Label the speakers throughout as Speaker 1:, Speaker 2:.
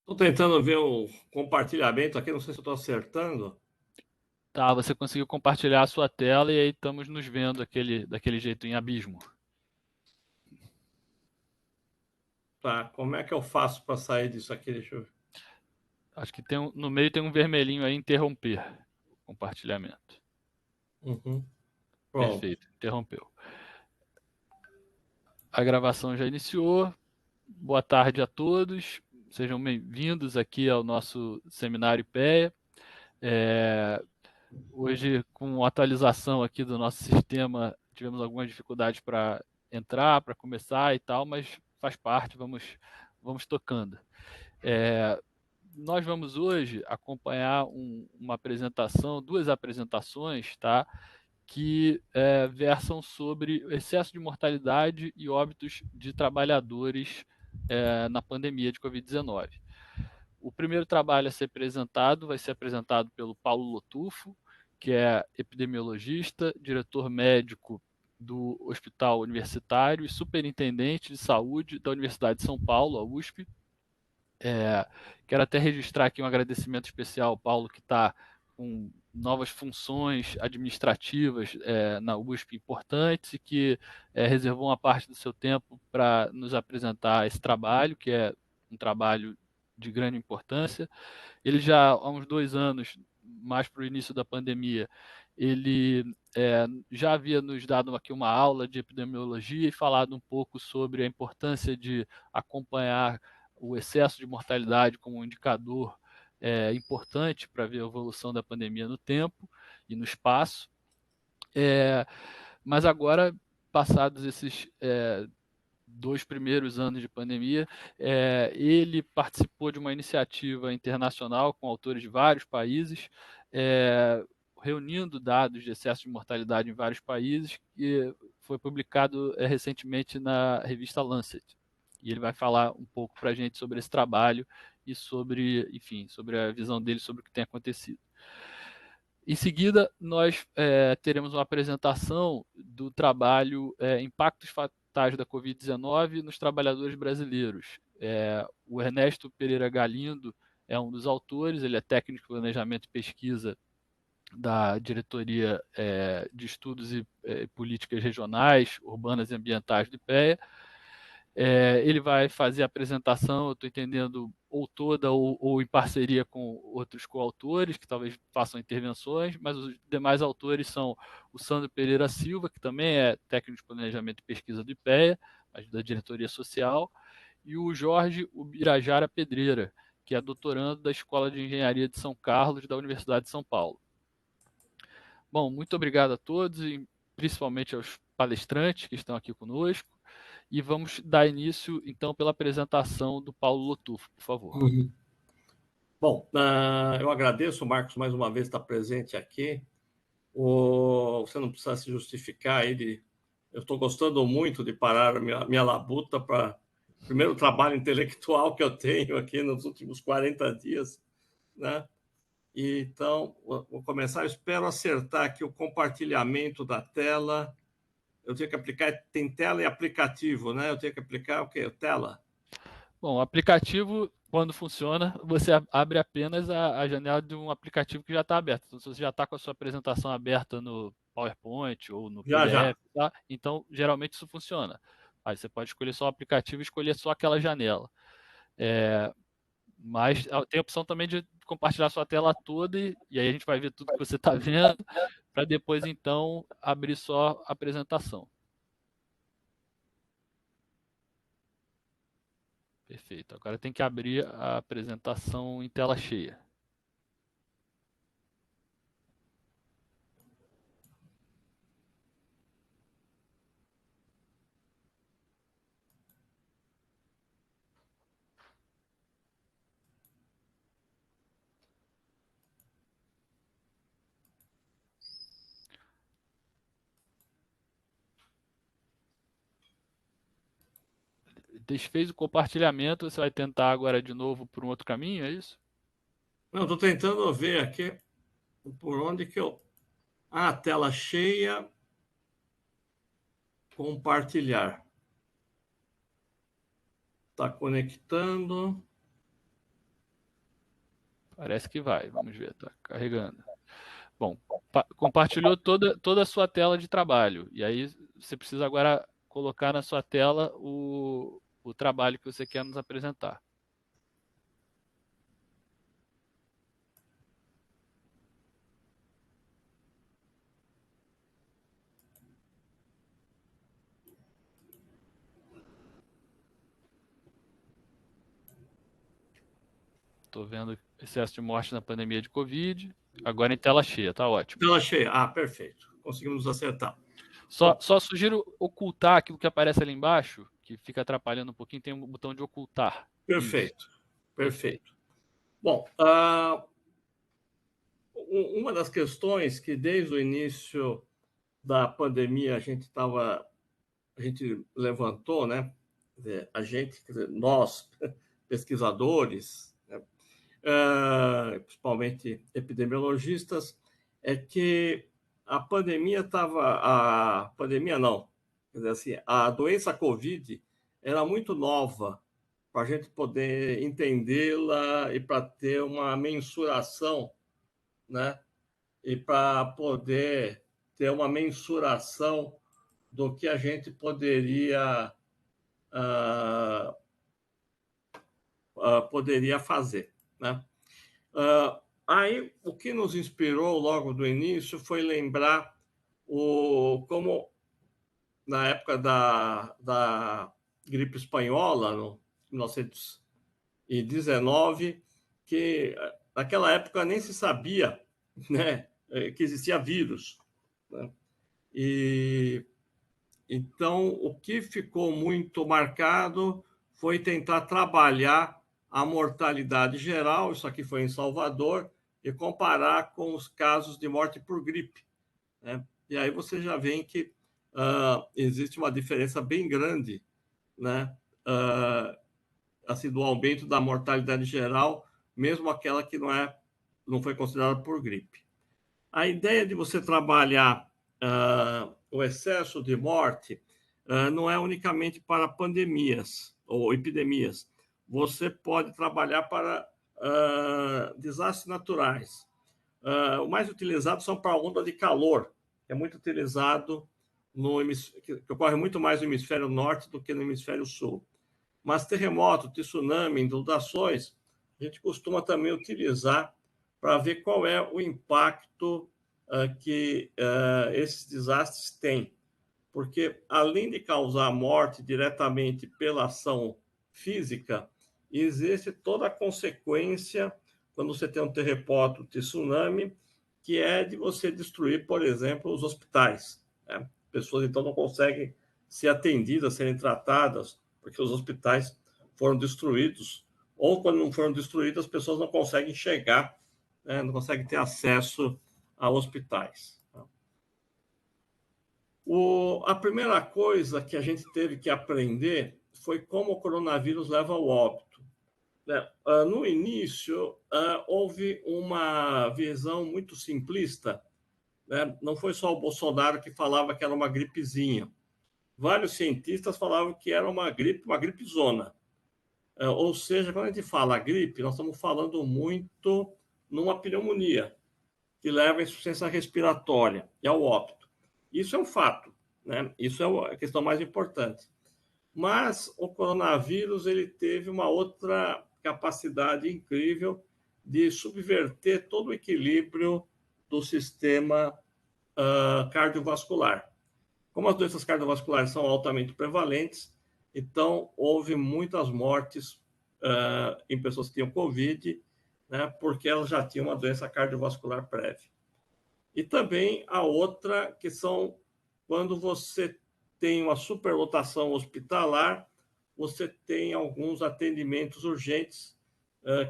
Speaker 1: Estou tentando ver o compartilhamento aqui, não sei se eu estou acertando.
Speaker 2: Tá, você conseguiu compartilhar a sua tela e aí estamos nos vendo daquele jeito em abismo.
Speaker 1: Tá, como é que eu faço para sair disso aqui? Deixa eu ver.
Speaker 2: Acho que no meio tem um vermelhinho aí, interromper o compartilhamento.
Speaker 1: Uhum. Pronto.
Speaker 2: Perfeito, interrompeu. A gravação já iniciou. Boa tarde a todos. Sejam bem-vindos aqui ao nosso seminário IPEA. É, Hoje, com a atualização aqui do nosso sistema, tivemos algumas dificuldades para entrar, para começar e tal, mas faz parte, vamos tocando. É, Nós vamos hoje acompanhar uma apresentação, duas apresentações, tá? Que versam sobre excesso de mortalidade e óbitos de trabalhadores na pandemia de Covid-19. O primeiro trabalho a ser apresentado vai ser apresentado pelo Paulo Lotufo, que é epidemiologista, diretor médico do Hospital Universitário e superintendente de saúde da Universidade de São Paulo, a USP. Quero até registrar aqui um agradecimento especial ao Paulo, que está com novas funções administrativas na USP importantes e que reservou uma parte do seu tempo para nos apresentar esse trabalho, que é um trabalho de grande importância. Ele já há uns 2 anos, mais para o início da pandemia, ele já havia nos dado aqui uma aula de epidemiologia e falado um pouco sobre a importância de acompanhar o excesso de mortalidade como um indicador importante para ver a evolução da pandemia no tempo e no espaço. É, mas agora, passados esses 2 primeiros anos de pandemia, ele participou de uma iniciativa internacional com autores de vários países, reunindo dados de excesso de mortalidade em vários países, e foi publicado recentemente na revista Lancet. E ele vai falar um pouco para a gente sobre esse trabalho e sobre, enfim, sobre a visão dele sobre o que tem acontecido. Em seguida, nós teremos uma apresentação do trabalho Impactos Fatais da Covid-19 nos Trabalhadores Brasileiros. O Ernesto Pereira Galindo é um dos autores, ele é técnico de planejamento e pesquisa da Diretoria de Estudos e Políticas Regionais, Urbanas e Ambientais do IPEA. Ele vai fazer a apresentação, eu estou entendendo, ou toda ou em parceria com outros coautores, que talvez façam intervenções, mas os demais autores são o Sandro Pereira Silva, que também é técnico de planejamento e pesquisa do IPEA, mas da diretoria social, e o Jorge Ubirajara Pedreira, que é doutorando da Escola de Engenharia de São Carlos, da Universidade de São Paulo. Bom, muito obrigado a todos, e principalmente aos palestrantes que estão aqui conosco. E vamos dar início, então, pela apresentação do Paulo Lotufo, por favor.
Speaker 1: Uhum. Bom, eu agradeço, Marcos, mais uma vez estar presente aqui. Você não precisa se justificar aí eu estou gostando muito de parar a minha labuta para o primeiro trabalho intelectual que eu tenho aqui nos últimos 40 dias, né? E, então, vou começar. Eu espero acertar aqui o compartilhamento da tela. Eu tenho que aplicar, tem tela e aplicativo, né? Eu tenho que aplicar o quê? Tela.
Speaker 2: Bom, o aplicativo, quando funciona, você abre apenas a janela de um aplicativo que já está aberto. Então, se você já está com a sua apresentação aberta no PowerPoint ou no
Speaker 1: Já, já.
Speaker 2: PDF, tá? Então, geralmente isso funciona. Aí você pode escolher só o aplicativo e escolher só aquela janela. É, Mas tem a opção também de compartilhar sua tela toda e aí a gente vai ver tudo que você está vendo, para depois então abrir só a apresentação. Perfeito. Agora tem que abrir a apresentação em tela cheia. Desfez o compartilhamento, você vai tentar agora de novo por um outro caminho, é isso?
Speaker 1: Não, estou tentando ver aqui por onde que eu. Ah, tela cheia, compartilhar. Está conectando.
Speaker 2: Parece que vai. Vamos ver, tá carregando. Bom, compartilhou toda a sua tela de trabalho. E aí você precisa agora colocar na sua tela o trabalho que você quer nos apresentar. Estou vendo excesso de morte na pandemia de Covid. Agora em tela cheia, tá ótimo.
Speaker 1: Tela cheia. Ah, perfeito. Conseguimos acertar.
Speaker 2: Só sugiro ocultar aquilo que aparece ali embaixo, que fica atrapalhando um pouquinho. Tem um botão de ocultar.
Speaker 1: Perfeito.
Speaker 2: Isso.
Speaker 1: Perfeito. Bom, uma das questões que desde o início da pandemia a gente levantou, né? A gente, quer dizer, nós, pesquisadores, né? Principalmente epidemiologistas, é que a pandemia não, quer dizer assim, a doença COVID era muito nova para a gente poder entendê-la e para ter uma mensuração, né? E para poder ter uma mensuração do que a gente uh, poderia fazer, né? Aí, o que nos inspirou logo do início foi lembrar como na época da gripe espanhola, no 1919, que naquela época nem se sabia, né, que existia vírus, né? E então o que ficou muito marcado foi tentar trabalhar a mortalidade geral, isso aqui foi em Salvador, e comparar com os casos de morte por gripe, né? E aí você já vê que existe uma diferença bem grande, né? Assim, do aumento da mortalidade geral, mesmo aquela que não foi considerada por gripe. A ideia de você trabalhar o excesso de morte não é unicamente para pandemias ou epidemias. Você pode trabalhar para desastres naturais. O mais utilizado são para a onda de calor, que é muito utilizado que ocorre muito mais no hemisfério norte do que no hemisfério sul. Mas terremoto, tsunami, inundações, a gente costuma também utilizar para ver qual é o impacto que esses desastres têm. Porque, além de causar morte diretamente pela ação física, existe toda a consequência quando você tem um terremoto, tsunami, que é de você destruir, por exemplo, os hospitais, né? Pessoas, então, não conseguem ser atendidas, serem tratadas, porque os hospitais foram destruídos, ou quando não foram destruídos, as pessoas não conseguem chegar, né? Não conseguem ter acesso a hospitais. A primeira coisa que a gente teve que aprender foi como o coronavírus leva ao óbito, né? No início, houve uma visão muito simplista, né? Não foi só o Bolsonaro que falava que era uma gripezinha. Vários cientistas falavam que era uma gripezona. Ou seja, quando a gente fala gripe, nós estamos falando muito numa pneumonia, que leva à insuficiência respiratória e ao óbito. Isso é um fato, né? Isso é a questão mais importante. Mas o coronavírus ele teve uma outra capacidade incrível de subverter todo o equilíbrio do sistema cardiovascular. Como as doenças cardiovasculares são altamente prevalentes, então houve muitas mortes em pessoas que tinham Covid, né, porque elas já tinham uma doença cardiovascular prévia. E também a outra, que são quando você tem uma superlotação hospitalar, você tem alguns atendimentos urgentes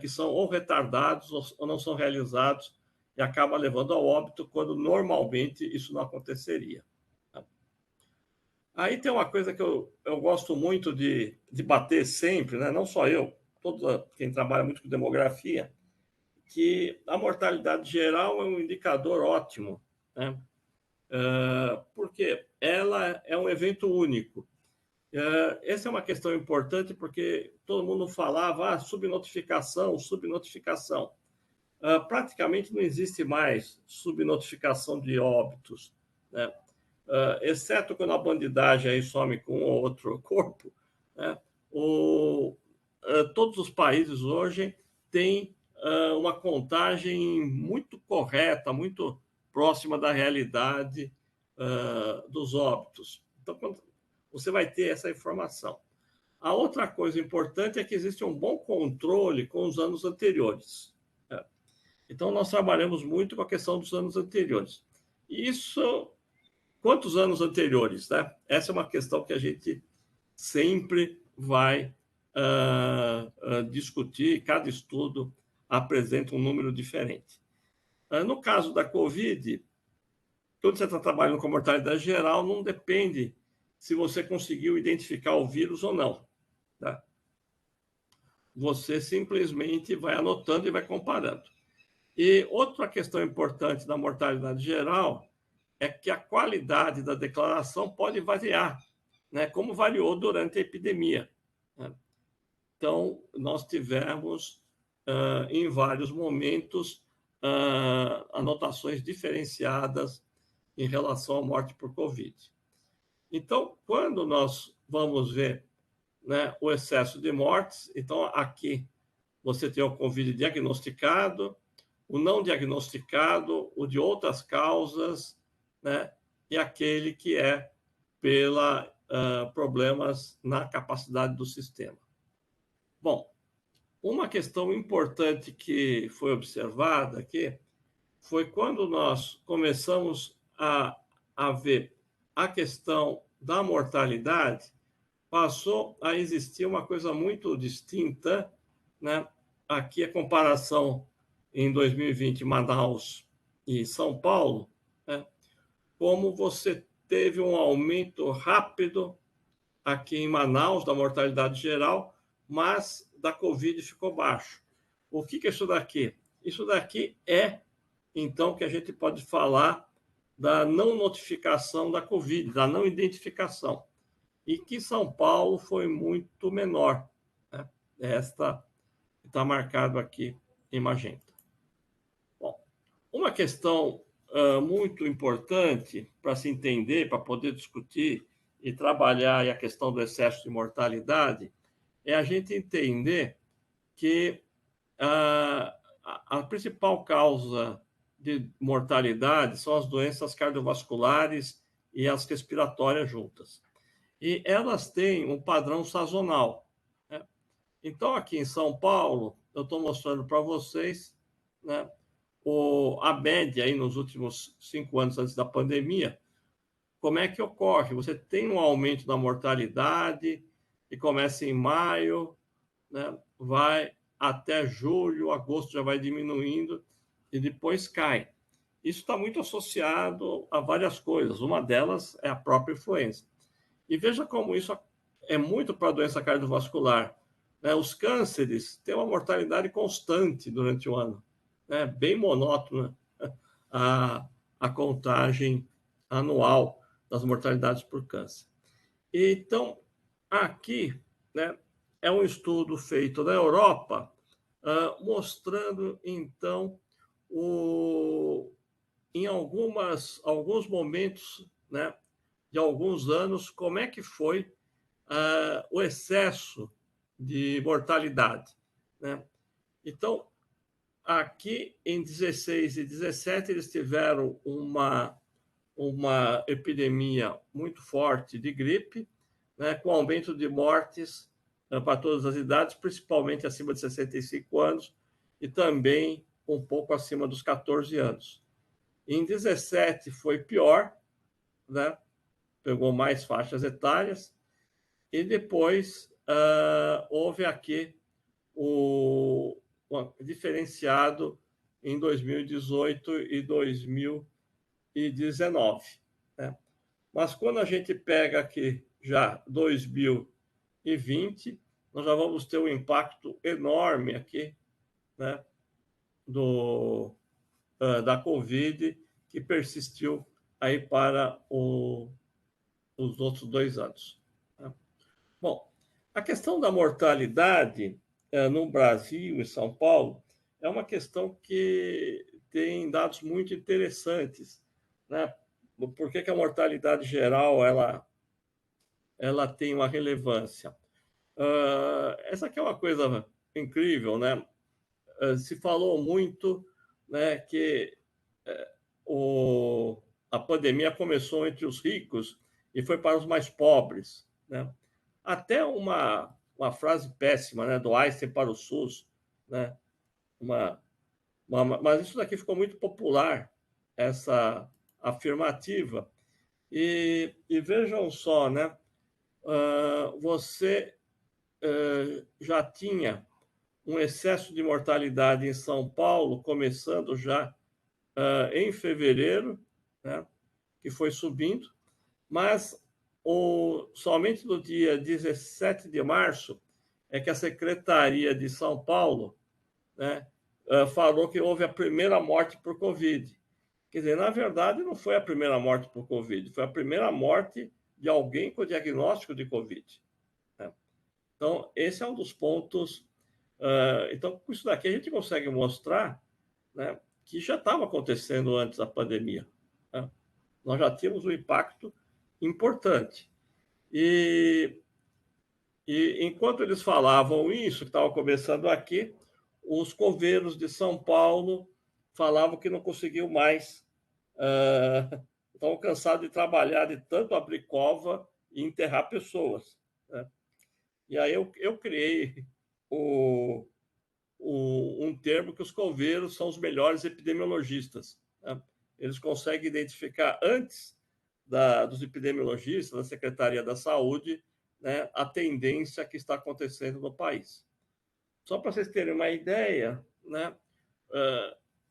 Speaker 1: que são ou retardados ou não são realizados e acaba levando ao óbito, quando normalmente isso não aconteceria. Aí tem uma coisa que eu gosto muito de bater sempre, né? Não só eu, todo quem trabalha muito com demografia, que a mortalidade geral é um indicador ótimo, né? Porque ela é um evento único. Essa é uma questão importante porque todo mundo falava subnotificação, subnotificação. praticamente não existe mais subnotificação de óbitos, né? Exceto quando a bandidagem aí some com um ou outro corpo, né? Todos os países hoje têm uma contagem muito correta, muito próxima da realidade dos óbitos. Então, você vai ter essa informação. A outra coisa importante é que existe um bom controle com os anos anteriores. Então, nós trabalhamos muito com a questão dos anos anteriores. Isso, quantos anos anteriores, né? Essa é uma questão que a gente sempre vai discutir, cada estudo apresenta um número diferente. No caso da Covid, quando você está trabalhando com mortalidade geral, não depende se você conseguiu identificar o vírus ou não. Tá? Você simplesmente vai anotando e vai comparando. E outra questão importante da mortalidade geral é que a qualidade da declaração pode variar, né, como variou durante a epidemia. Né? Então, nós tivemos, em vários momentos, anotações diferenciadas em relação à morte por Covid. Então, quando nós vamos ver, né, o excesso de mortes, então aqui você tem o Covid diagnosticado, o não diagnosticado, o de outras causas, né, e aquele que é pela problemas na capacidade do sistema. Bom, uma questão importante que foi observada aqui foi quando nós começamos a ver a questão da mortalidade, passou a existir uma coisa muito distinta, né? Aqui a comparação em 2020, Manaus e São Paulo, né? Como você teve um aumento rápido aqui em Manaus da mortalidade geral, mas da Covid ficou baixo. O que é isso daqui? Isso daqui é, então, que a gente pode falar da não notificação da Covid, da não identificação. E que São Paulo foi muito menor. Né? Esta está marcado aqui em magenta. Bom, uma questão muito importante para se entender, para poder discutir e trabalhar a questão do excesso de mortalidade, é a gente entender que a principal causa de mortalidade são as doenças cardiovasculares e as respiratórias juntas. E elas têm um padrão sazonal. Né? Então, aqui em São Paulo, eu estou mostrando para vocês, né, a média aí nos últimos 5 anos antes da pandemia, como é que ocorre? Você tem um aumento da mortalidade, que começa em maio, né, vai até julho, agosto já vai diminuindo e depois cai. Isso está muito associado a várias coisas. Uma delas é a própria influenza. E veja como isso é muito para a doença cardiovascular. Né? Os cânceres têm uma mortalidade constante durante o ano, né? Bem monótona a contagem anual das mortalidades por câncer. Então, aqui, né, é um estudo feito na Europa, mostrando, então, em alguns momentos, né, de alguns anos, como é que foi o excesso de mortalidade. Né? Então, aqui em 16 e 17, eles tiveram uma epidemia muito forte de gripe, né, com aumento de mortes para todas as idades, principalmente acima de 65 anos e também um pouco acima dos 14 anos. Em 17 foi pior, né? Pegou mais faixas etárias, e depois houve aqui o diferenciado em 2018 e 2019. Né? Mas quando a gente pega aqui já 2020, nós já vamos ter um impacto enorme aqui, né, da Covid, que persistiu aí para os outros 2 anos. Né? Bom, a questão da mortalidade no Brasil e São Paulo, é uma questão que tem dados muito interessantes, né? Por que a mortalidade geral ela tem uma relevância? Essa aqui é uma coisa incrível, né? Se falou muito, né, que a pandemia começou entre os ricos e foi para os mais pobres, né? Até uma frase péssima, né, do Einstein para o SUS, né? Mas isso daqui ficou muito popular, essa afirmativa. E vejam só, né? Você já tinha um excesso de mortalidade em São Paulo, começando já em fevereiro, né? Que foi subindo, mas somente no dia 17 de março é que a Secretaria de São Paulo, né, falou que houve a primeira morte por Covid. Quer dizer, na verdade, não foi a primeira morte por Covid, foi a primeira morte de alguém com diagnóstico de Covid, né? Então, esse é um dos pontos. Então, com isso daqui, a gente consegue mostrar, né, que já estava acontecendo antes da pandemia, né? Nós já tínhamos um impacto importante. E enquanto eles falavam isso, que estava começando aqui, os coveiros de São Paulo falavam que não conseguiam mais, estavam cansados de trabalhar, de tanto abrir cova e enterrar pessoas, né? E aí eu criei um termo que os coveiros são os melhores epidemiologistas, né? Eles conseguem identificar antes dos epidemiologistas, da Secretaria da Saúde, né, a tendência que está acontecendo no país. Só para vocês terem uma ideia, né,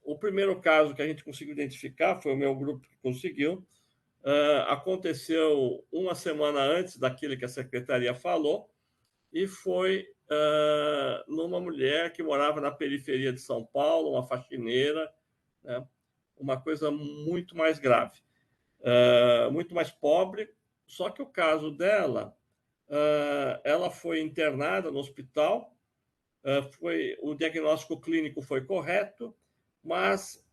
Speaker 1: o primeiro caso que a gente conseguiu identificar, foi o meu grupo que conseguiu, aconteceu uma semana antes daquilo que a Secretaria falou, e foi numa mulher que morava na periferia de São Paulo, uma faxineira, né, uma coisa muito mais grave. Muito mais pobre, só que o caso dela, ela foi internada no hospital, o diagnóstico clínico foi correto, mas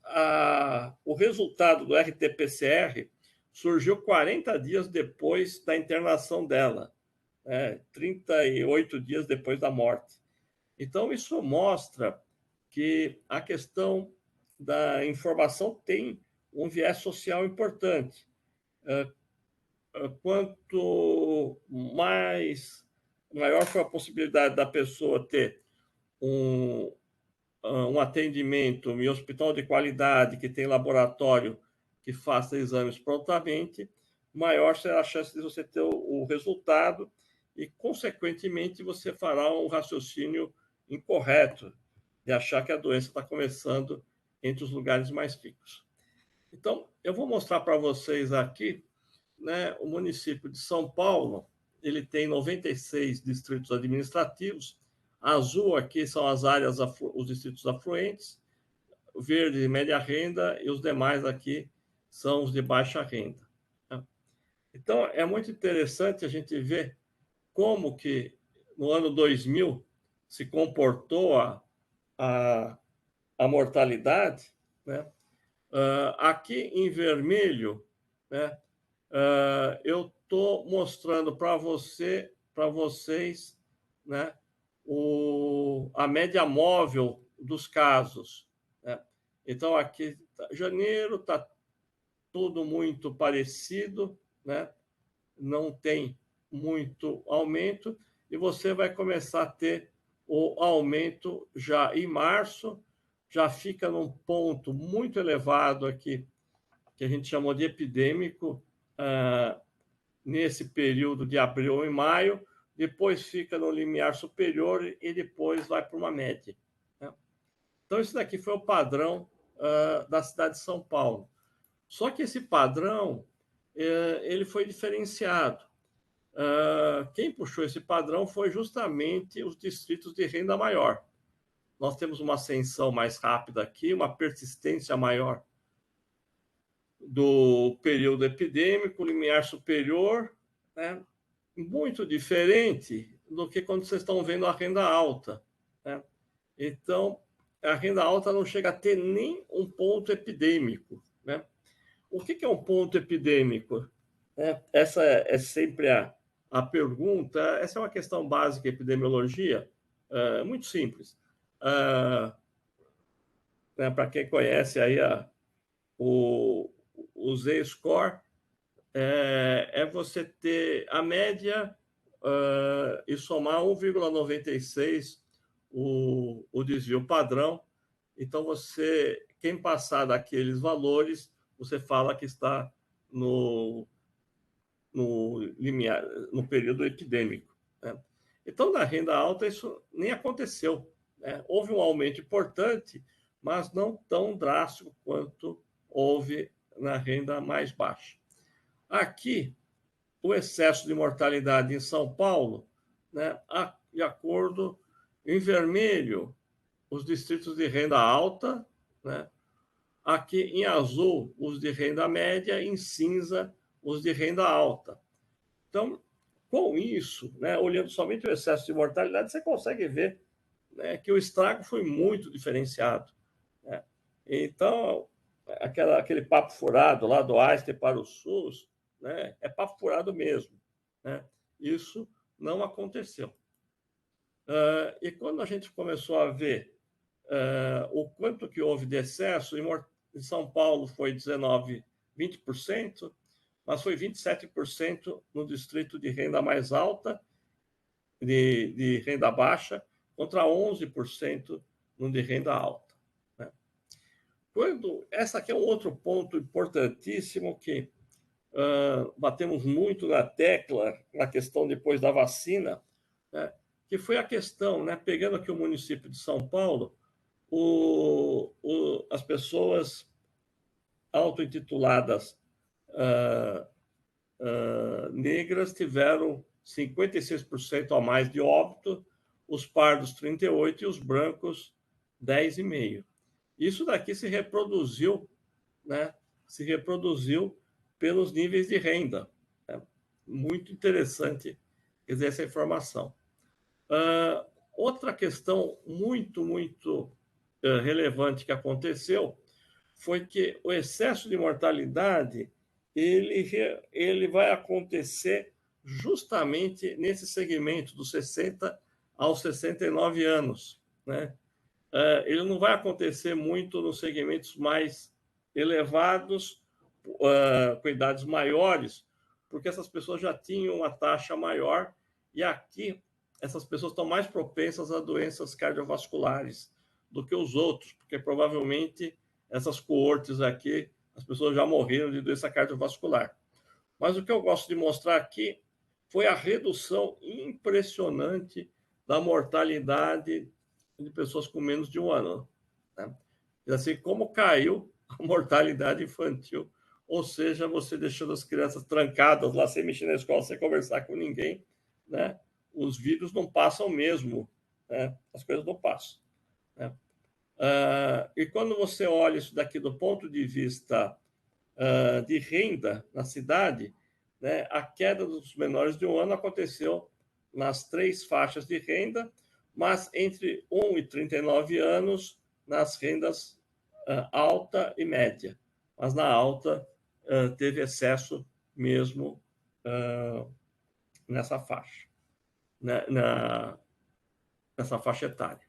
Speaker 1: o resultado do RT-PCR surgiu 40 dias depois da internação dela, 38 dias depois da morte. Então, isso mostra que a questão da informação tem um viés social importante. Quanto maior for a possibilidade da pessoa ter um atendimento em hospital de qualidade, que tem laboratório que faça exames prontamente, maior será a chance de você ter o resultado e, consequentemente, você fará um raciocínio incorreto de achar que a doença está começando entre os lugares mais ricos. Então, eu vou mostrar para vocês aqui, né, o município de São Paulo, ele tem 96 distritos administrativos. Azul aqui são as áreas, os distritos afluentes, verde, média renda, e os demais aqui são os de baixa renda. Então, é muito interessante a gente ver como que no ano 2000 se comportou a mortalidade, né? Aqui em vermelho, né, eu estou mostrando para vocês, né, a média móvel dos casos, né? Então, aqui, janeiro, está tudo muito parecido, né? Não tem muito aumento, e você vai começar a ter o aumento já em março, já fica num ponto muito elevado aqui, que a gente chamou de epidêmico, nesse período de abril e maio, depois fica no limiar superior e depois vai para uma média, né? Então, isso daqui foi o padrão da cidade de São Paulo. Só que esse padrão ele foi diferenciado. Quem puxou esse padrão foi justamente os distritos de renda maior. Nós temos uma ascensão mais rápida aqui, uma persistência maior do período epidêmico, limiar superior, né? Muito diferente do que quando vocês estão vendo a renda alta, né? Então, a renda alta não chega a ter nem um ponto epidêmico, né? O que é um ponto epidêmico? Essa é sempre a pergunta. Essa é uma questão básica em epidemiologia, muito simples. Né, para quem conhece aí o Z-score, é você ter a média e somar 1,96 o desvio padrão. Então, quem passar daqueles valores, você fala que está no limiar, no período epidêmico. Né? Então, na renda alta, isso nem aconteceu. Né? Houve um aumento importante, mas não tão drástico quanto houve na renda mais baixa. Aqui, o excesso de mortalidade em São Paulo, né, de acordo em vermelho, os distritos de renda alta, né, aqui em azul, os de renda média, em cinza, os de renda alta. Então, com isso, né, olhando somente o excesso de mortalidade, você consegue ver, né, que o estrago foi muito diferenciado. Né? Então, aquele papo furado lá do Einstein para o SUS, né, é papo furado mesmo. Né? Isso não aconteceu. E quando a gente começou a ver o quanto que houve de excesso, em São Paulo foi 19, 20%, mas foi 27% no distrito de renda mais alta, de renda baixa, contra 11% no de renda alta. Né? Essa aqui é um outro ponto importantíssimo que batemos muito na tecla, na questão depois da vacina, né? Que foi a questão, né? Pegando aqui o município de São Paulo, as pessoas auto-intituladas negras tiveram 56% a mais de óbito, os pardos 38% e os brancos 10,5%. Isso daqui se reproduziu, né? Se reproduziu pelos níveis de renda. Né? Muito interessante, quer dizer, essa informação. Outra questão muito relevante que aconteceu foi que o excesso de mortalidade ele vai acontecer justamente nesse segmento dos 60 aos 69 anos. Né? Ele não vai acontecer muito nos segmentos mais elevados, com idades maiores, porque essas pessoas já tinham uma taxa maior e aqui essas pessoas estão mais propensas a doenças cardiovasculares do que os outros, porque provavelmente essas coortes aqui, as pessoas já morreram de doença cardiovascular. Mas o que eu gosto de mostrar aqui foi a redução impressionante da mortalidade de pessoas com menos de um ano. Né? E assim, como caiu a mortalidade infantil, ou seja, você deixando as crianças trancadas lá, sem mexer na escola, sem conversar com ninguém, né? Os vírus não passam mesmo, né? As coisas não passam. Né? E quando você olha isso daqui do ponto de vista de renda na cidade, né, a queda dos menores de um ano aconteceu nas 3 faixas de renda, mas entre 1 e 39 anos nas rendas alta e média. Mas na alta teve excesso mesmo nessa faixa, né, nessa faixa etária.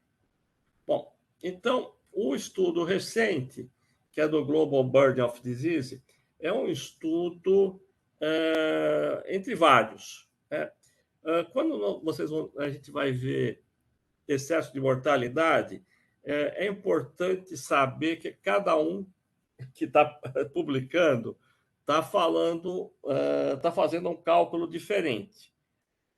Speaker 1: Bom, então, o estudo recente, que é do Global Burden of Disease, é um estudo entre vários. Né? Quando a gente vai ver excesso de mortalidade, é importante saber que cada um que está publicando está fazendo um cálculo diferente.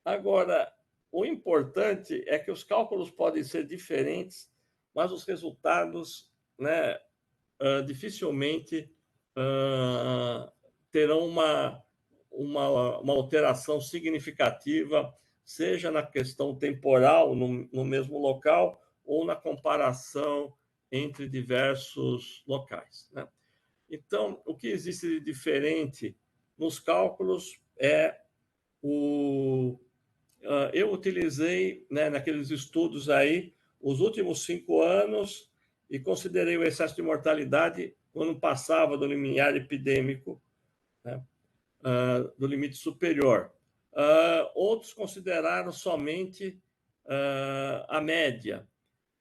Speaker 1: Agora, o importante é que os cálculos podem ser diferentes, mas os resultados, né, dificilmente terão uma alteração significativa, seja na questão temporal, no mesmo local, ou na comparação entre diversos locais. Né? Então, o que existe de diferente nos cálculos é eu utilizei, né, naqueles estudos aí, os últimos 5 anos e considerei o excesso de mortalidade quando passava do limiar epidêmico, né, do limite superior. Outros consideraram somente a média,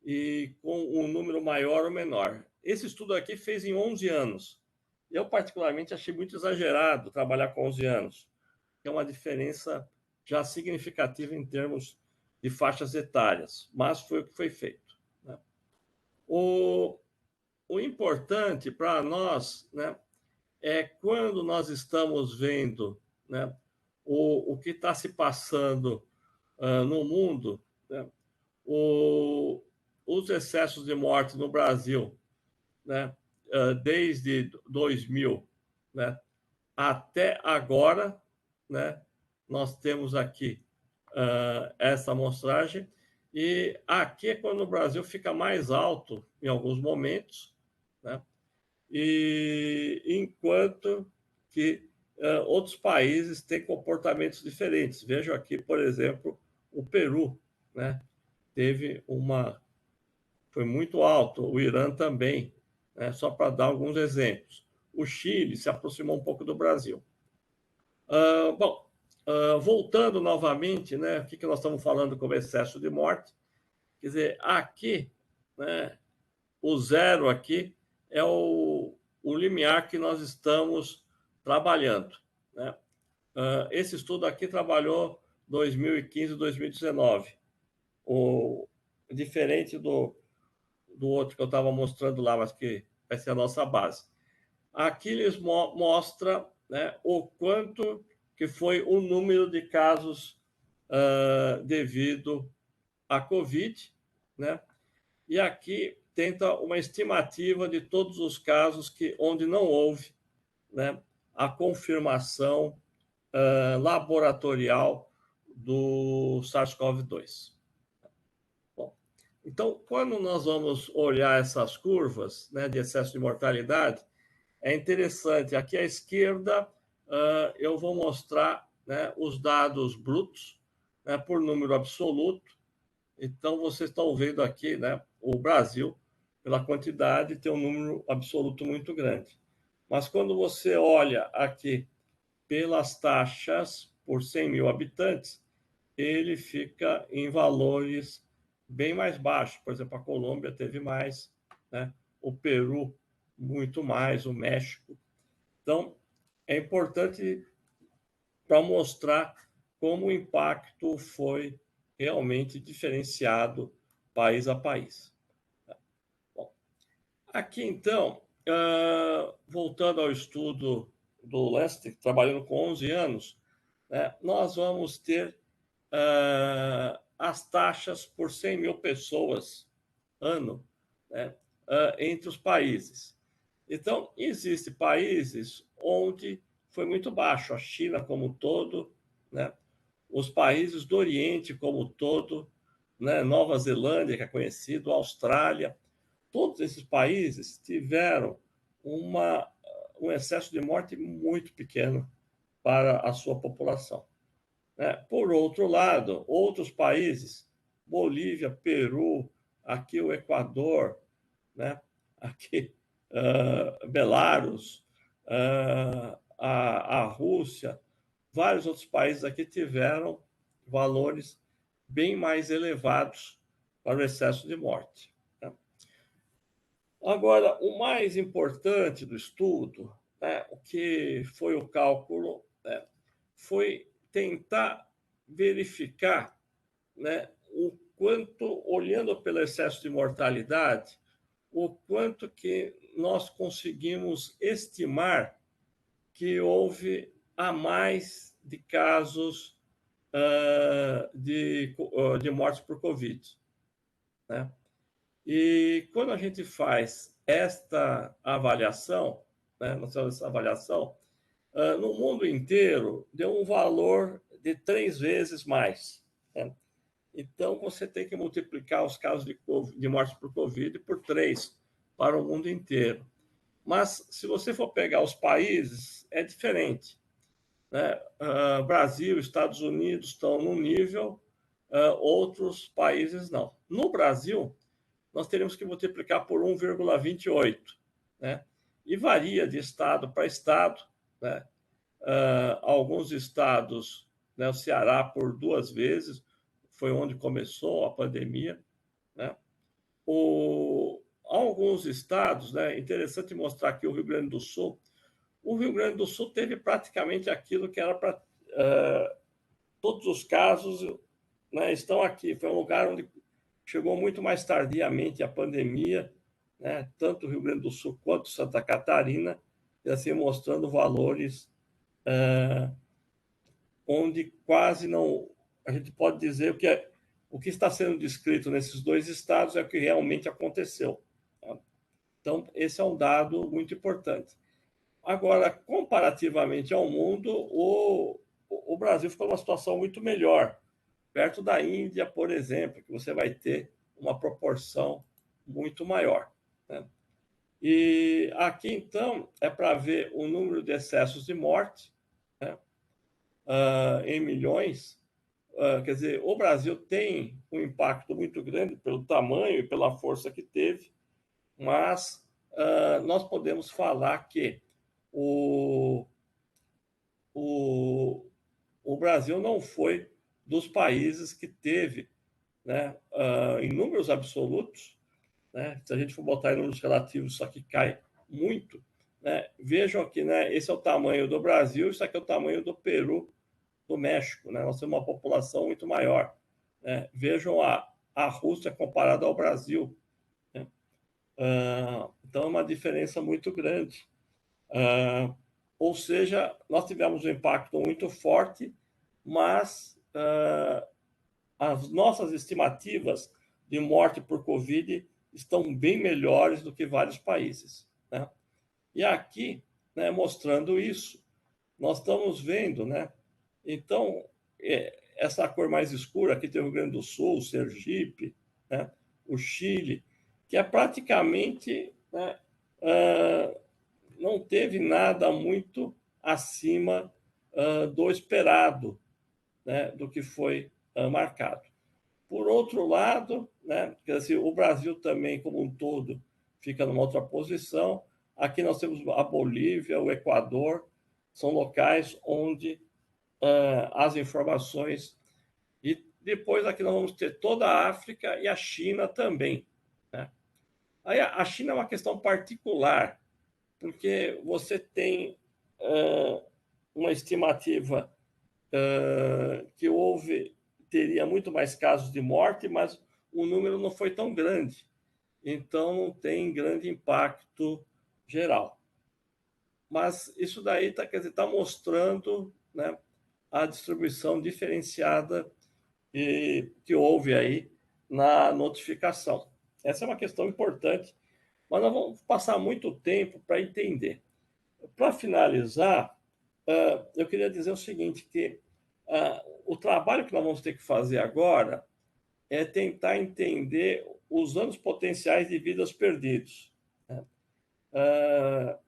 Speaker 1: e com um número maior ou menor. Esse estudo aqui fez em 11 anos. Eu, particularmente, achei muito exagerado trabalhar com 11 anos, que é uma diferença já significativa em termos de faixas etárias, mas foi o que foi feito, né? O importante para nós, né, é quando nós estamos vendo, né, o que está se passando no mundo, né, os excessos de morte no Brasil, né, desde 2000, né, até agora, né, nós temos aqui essa amostragem, e aqui é quando o Brasil fica mais alto em alguns momentos, né, e enquanto que outros países têm comportamentos diferentes. Vejo aqui, por exemplo, o Peru, né, foi muito alto, o Irã também, né, só para dar alguns exemplos. O Chile se aproximou um pouco do Brasil. Bom, voltando novamente, né, o que nós estamos falando como excesso de morte? Quer dizer, aqui, né, o zero aqui é o limiar que nós estamos trabalhando, né? Esse estudo aqui trabalhou 2015 e 2019. Diferente do outro que eu estava mostrando lá, mas que vai ser a nossa base. Aqui eles mostra, né, o quanto que foi o número de casos devido à Covid, né? E aqui tenta uma estimativa de todos os casos onde não houve, né, a confirmação laboratorial do SARS-CoV-2. Bom, então, quando nós vamos olhar essas curvas, né, de excesso de mortalidade, é interessante. Aqui à esquerda, eu vou mostrar, né, os dados brutos, né, por número absoluto. Então, vocês estão vendo aqui, né, o Brasil, pela quantidade, tem um número absoluto muito grande. Mas quando você olha aqui pelas taxas por 100 mil habitantes, ele fica em valores bem mais baixos. Por exemplo, a Colômbia teve mais, né, o Peru muito mais, o México. Então, é importante para mostrar como o impacto foi realmente diferenciado país a país. Bom, aqui, então, voltando ao estudo do Lester, trabalhando com 11 anos, né, nós vamos ter as taxas por 100 mil pessoas ano, né, entre os países. Então, existem países onde foi muito baixo, a China como um todo, né, os países do Oriente como um todo, né, Nova Zelândia, que é conhecido, Austrália, todos esses países tiveram um excesso de morte muito pequeno para a sua população, né? Por outro lado, outros países, Bolívia, Peru, aqui o Equador, né? Aqui Belarus, a Rússia, vários outros países aqui tiveram valores bem mais elevados para o excesso de morte, né? Agora, o mais importante do estudo, né, o que foi o cálculo, né, foi tentar verificar, né, o quanto, olhando pelo excesso de mortalidade, o quanto que nós conseguimos estimar que houve a mais de casos de mortes por Covid, né? E quando a gente faz esta avaliação, né, essa avaliação, no mundo inteiro deu um valor de 3 vezes mais, né? Então, você tem que multiplicar os casos de morte por Covid por 3 para o mundo inteiro. Mas, se você for pegar os países, é diferente, né? Brasil, Estados Unidos estão num nível, outros países não. No Brasil, nós teríamos que multiplicar por 1,28, né? E varia de estado para estado, né? Alguns estados, né, o Ceará por 2 vezes, foi onde começou a pandemia, né? Alguns estados, né, interessante mostrar aqui o Rio Grande do Sul. O Rio Grande do Sul teve praticamente aquilo que era para todos os casos, né, estão aqui. Foi um lugar onde chegou muito mais tardiamente a pandemia, né, tanto o Rio Grande do Sul quanto Santa Catarina, e assim mostrando valores onde quase não. A gente pode dizer o que está sendo descrito nesses dois estados é o que realmente aconteceu. Tá? Então, esse é um dado muito importante. Agora, comparativamente ao mundo, o Brasil ficou numa situação muito melhor, perto da Índia, por exemplo, que você vai ter uma proporção muito maior. Né? E aqui, então, é para ver o número de excessos de morte, né? Em milhões. Quer dizer, o Brasil tem um impacto muito grande pelo tamanho e pela força que teve, mas nós podemos falar que o, o, o Brasil não foi dos países que teve, né, em números absolutos, né, se a gente for botar em números relativos, isso aqui cai muito. Né? Vejam aqui, né, esse é o tamanho do Brasil, isso aqui é o tamanho do Peru, do México. Né? Nós temos uma população muito maior. Né? Vejam a Rússia comparada ao Brasil. Né? Então, é uma diferença muito grande. Ou seja, nós tivemos um impacto muito forte, mas as nossas estimativas de morte por Covid estão bem melhores do que vários países. Né? E aqui, né, mostrando isso, nós estamos vendo, né? Então, essa cor mais escura, aqui tem o Rio Grande do Sul, o Sergipe, né, o Chile, que é praticamente, né, não teve nada muito acima do esperado, né, do que foi marcado. Por outro lado, né, quer dizer, o Brasil também, como um todo, fica numa outra posição. Aqui nós temos a Bolívia, o Equador, são locais onde as informações. E depois aqui nós vamos ter toda a África e a China também. Né? Aí a China é uma questão particular, porque você tem uma estimativa que teria muito mais casos de morte, mas o número não foi tão grande. Então, não tem grande impacto geral. Mas isso daí está mostrando, né, a distribuição diferenciada que houve aí na notificação. Essa é uma questão importante, mas nós vamos passar muito tempo para entender. Para finalizar, eu queria dizer o seguinte, que o trabalho que nós vamos ter que fazer agora é tentar entender os anos potenciais de vidas perdidos. Né?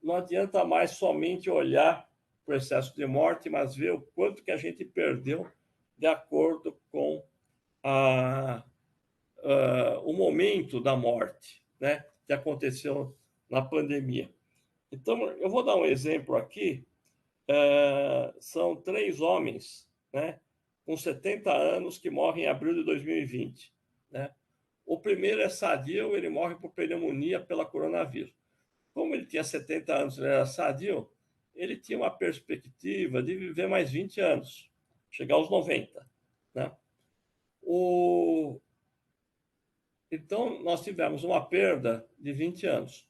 Speaker 1: Não adianta mais somente olhar para o excesso de morte, mas ver o quanto que a gente perdeu de acordo com o momento da morte, né, que aconteceu na pandemia. Então, eu vou dar um exemplo aqui. São 3 homens, né, com 70 anos que morrem em abril de 2020. Né? O primeiro é sadio, ele morre por pneumonia pela coronavírus. Como ele tinha 70 anos, ele era sadio, ele tinha uma perspectiva de viver mais 20 anos, chegar aos 90. Né? Então, nós tivemos uma perda de 20 anos.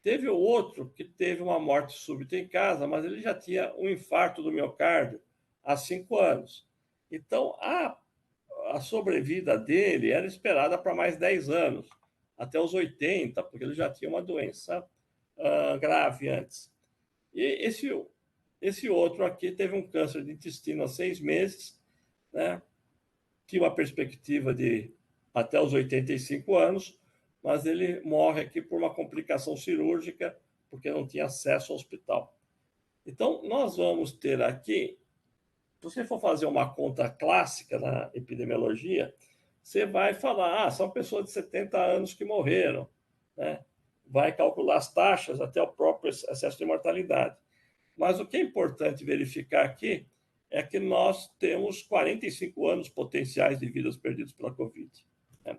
Speaker 1: Teve o outro que teve uma morte súbita em casa, mas ele já tinha um infarto do miocárdio há 5 anos. Então, a sobrevida dele era esperada para mais 10 anos, até os 80, porque ele já tinha uma doença grave antes. E esse outro aqui teve um câncer de intestino há 6 meses, né? Tinha uma perspectiva de até os 85 anos, mas ele morre aqui por uma complicação cirúrgica, porque não tinha acesso ao hospital. Então, nós vamos ter aqui, se você for fazer uma conta clássica na epidemiologia, você vai falar, são pessoas de 70 anos que morreram, né? Vai calcular as taxas até o próprio excesso de mortalidade. Mas o que é importante verificar aqui é que nós temos 45 anos potenciais de vidas perdidas pela Covid, né?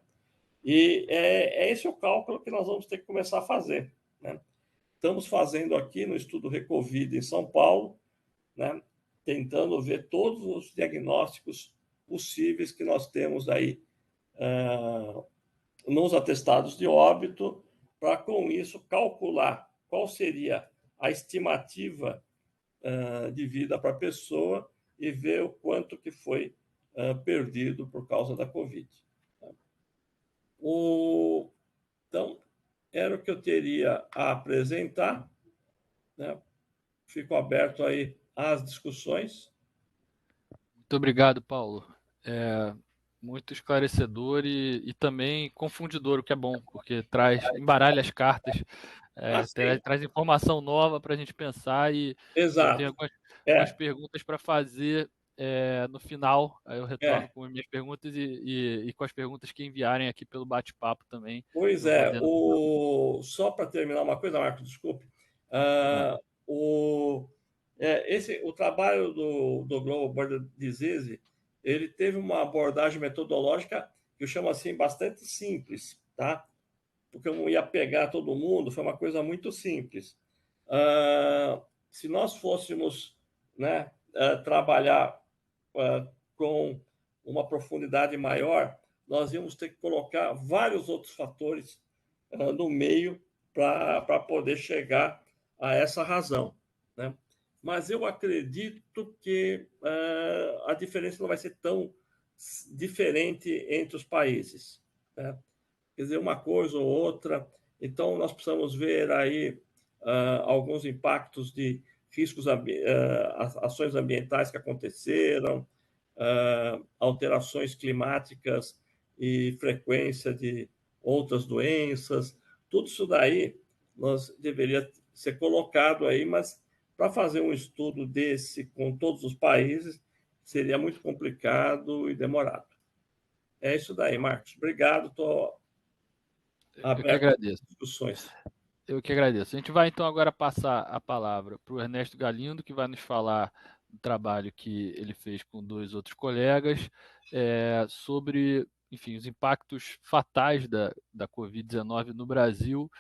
Speaker 1: E esse o cálculo que nós vamos ter que começar a fazer, né? Estamos fazendo aqui no estudo Recovid em São Paulo, né? Tentando ver todos os diagnósticos possíveis que nós temos aí nos atestados de óbito, para com isso calcular qual seria a estimativa de vida para a pessoa e ver o quanto que foi perdido por causa da Covid. Então, era o que eu teria a apresentar, né? Fico aberto aí às discussões.
Speaker 2: Muito obrigado, Paulo. Muito esclarecedor e também confundidor, o que é bom, porque embaralha as cartas, traz informação nova para a gente pensar e eu tenho
Speaker 1: Exato.
Speaker 2: algumas perguntas para fazer no final. Aí eu retorno com as minhas perguntas e com as perguntas que enviarem aqui pelo bate-papo também.
Speaker 1: Pois
Speaker 2: Eu vou
Speaker 1: é,
Speaker 2: lendo.
Speaker 1: só para terminar uma coisa, Marcos, desculpe. O trabalho do Global Border Disease, ele teve uma abordagem metodológica que eu chamo assim bastante simples, tá? Porque eu não ia pegar todo mundo, foi uma coisa muito simples. Se nós fôssemos, né, trabalhar com uma profundidade maior, nós íamos ter que colocar vários outros fatores no meio para poder chegar a essa razão, né? Mas eu acredito que a diferença não vai ser tão diferente entre os países, né? Quer dizer, uma coisa ou outra. Então, nós precisamos ver aí alguns impactos de riscos, ações ambientais que aconteceram, alterações climáticas e frequência de outras doenças. Tudo isso daí nós deveria ser colocado aí, mas para fazer um estudo desse com todos os países seria muito complicado e demorado. É isso daí, Marcos. Obrigado, estou
Speaker 2: Eu que
Speaker 1: aberto
Speaker 2: agradeço.
Speaker 1: às discussões.
Speaker 2: Eu que agradeço. A gente vai então agora passar a palavra para o Ernesto Galindo, que vai nos falar do trabalho que ele fez com dois outros colegas sobre, enfim, os impactos fatais da Covid-19 no Brasil,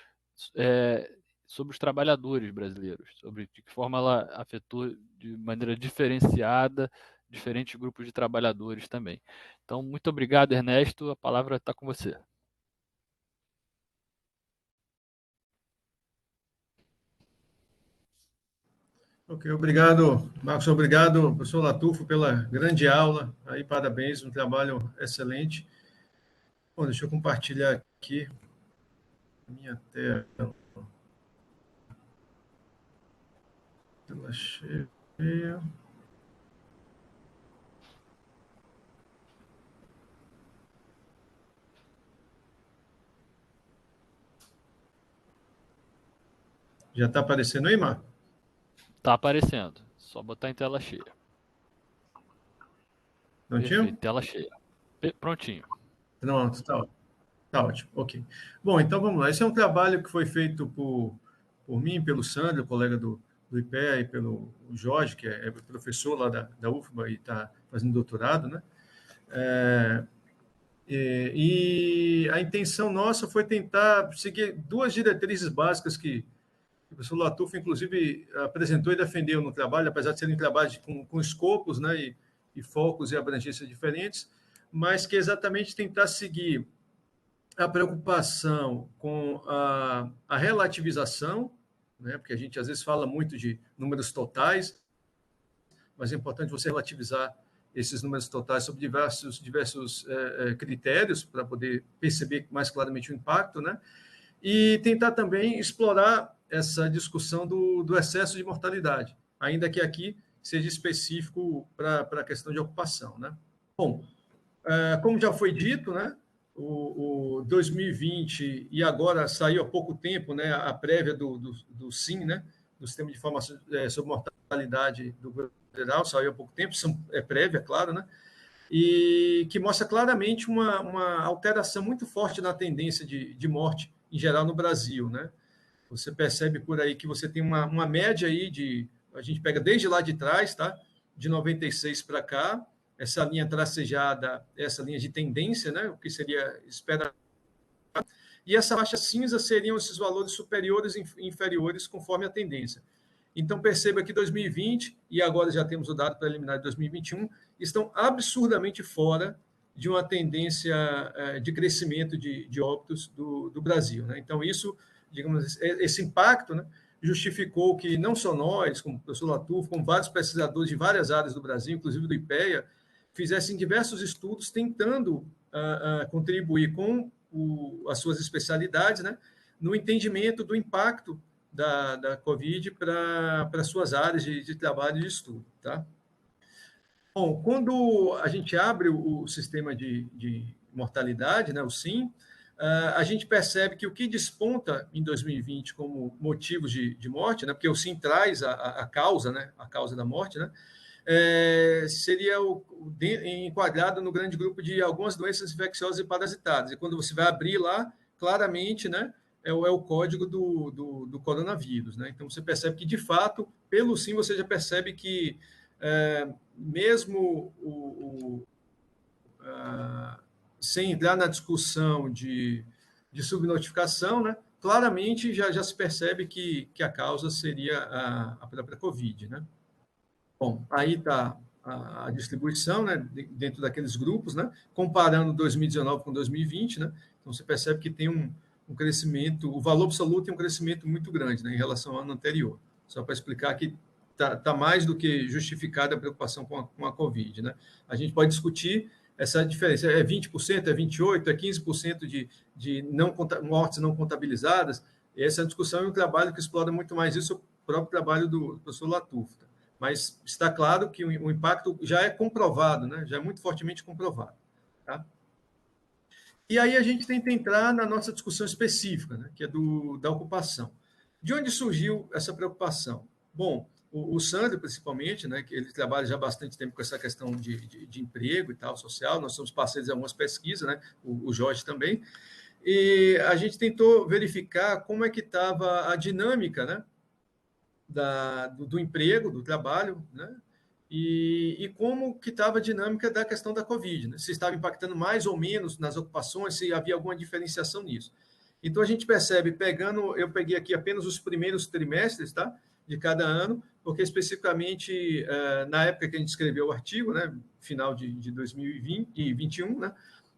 Speaker 2: sobre os trabalhadores brasileiros, sobre de que forma ela afetou de maneira diferenciada diferentes grupos de trabalhadores também. Então, muito obrigado, Ernesto. A palavra está com você.
Speaker 3: Ok, obrigado, Marcos, obrigado, professor Latufo, pela grande aula. Aí, parabéns, um trabalho excelente. Bom, deixa eu compartilhar aqui a minha tela. Tela cheia. Já está aparecendo aí, Marcos?
Speaker 2: Está aparecendo. Só botar em tela cheia.
Speaker 3: Prontinho?
Speaker 2: Perfeito, tela cheia. Prontinho.
Speaker 3: Pronto, tá ótimo, ok. Bom, então vamos lá. Esse é um trabalho que foi feito por mim, pelo Sandro, colega do IPEA, e pelo Jorge, que é professor lá da UFBA e está fazendo doutorado, né? E a intenção nossa foi tentar seguir duas diretrizes básicas que o professor Latufo, inclusive, apresentou e defendeu no trabalho, apesar de serem trabalhos com escopos, né, e focos e abrangências diferentes, mas que exatamente tentar seguir a preocupação com a relativização, né, porque a gente às vezes fala muito de números totais, mas é importante você relativizar esses números totais sobre diversos critérios para poder perceber mais claramente o impacto, né? E tentar também explorar essa discussão do excesso de mortalidade, ainda que aqui seja específico para a questão de ocupação, né? Bom, como já foi dito, né? O 2020 e agora saiu há pouco tempo, né? A prévia do SIM, né? Do Sistema de Informação sobre Mortalidade do Federal, saiu há pouco tempo, é prévia, claro, né? e que mostra claramente uma alteração muito forte na tendência de morte em geral no Brasil, né? Você percebe por aí que você tem uma média aí a gente pega desde lá de trás, tá? De 96 para cá, essa linha tracejada, essa linha de tendência, né? O que seria esperado. E essa faixa cinza seriam esses valores superiores e inferiores conforme a tendência. Então, perceba que 2020, e agora já temos o dado preliminar de 2021, estão absurdamente fora de uma tendência de crescimento de óbitos do Brasil, né? Então, isso, digamos, esse impacto, né, justificou que não só nós, como o professor Latufo, como vários pesquisadores de várias áreas do Brasil, inclusive do IPEA, fizessem diversos estudos tentando contribuir com as suas especialidades, né, no entendimento do impacto da Covid para suas áreas de trabalho e de estudo. Tá? Bom, quando a gente abre o sistema de mortalidade, né, o SIM, a gente percebe que o que desponta em 2020 como motivos de morte, né, porque o SIM traz a causa, né, a causa da morte, né, seria enquadrado no grande grupo de algumas doenças infecciosas e parasitadas. E quando você vai abrir lá, claramente, né, é o código do coronavírus. Né? Então, você percebe que, de fato, pelo SIM, você já percebe que, mesmo sem entrar na discussão de subnotificação, né, claramente já se percebe que a causa seria a própria Covid. Né? Bom, aí está a distribuição, né, dentro daqueles grupos, né, comparando 2019 com 2020, né, então você percebe que tem um crescimento, o valor absoluto tem um crescimento muito grande, né, em relação ao ano anterior. Só para explicar que está mais do que justificada a preocupação com a Covid. Né. A gente pode discutir essa diferença, é 20%, é 28%, é 15% de mortes não contabilizadas. Essa discussão é um trabalho que explora muito mais isso, o próprio trabalho do professor Latufo. Mas está claro que o impacto já é comprovado, né? Já é muito fortemente comprovado. Tá? E aí a gente tenta entrar na nossa discussão específica, né? Que é da ocupação. De onde surgiu essa preocupação? Bom, o Sandro, principalmente, né, que ele trabalha já há bastante tempo com essa questão de emprego e tal, social, nós somos parceiros de algumas pesquisas, né? O Jorge também, e a gente tentou verificar como é que estava a dinâmica, né? Do emprego, do trabalho, né? E como que estava a dinâmica da questão da Covid, né? Se estava impactando mais ou menos nas ocupações, se havia alguma diferenciação nisso. Então, a gente percebe, eu peguei aqui apenas os primeiros trimestres, tá? De cada ano, porque especificamente na época que a gente escreveu o artigo, né? Final de 2020 e 2021, né?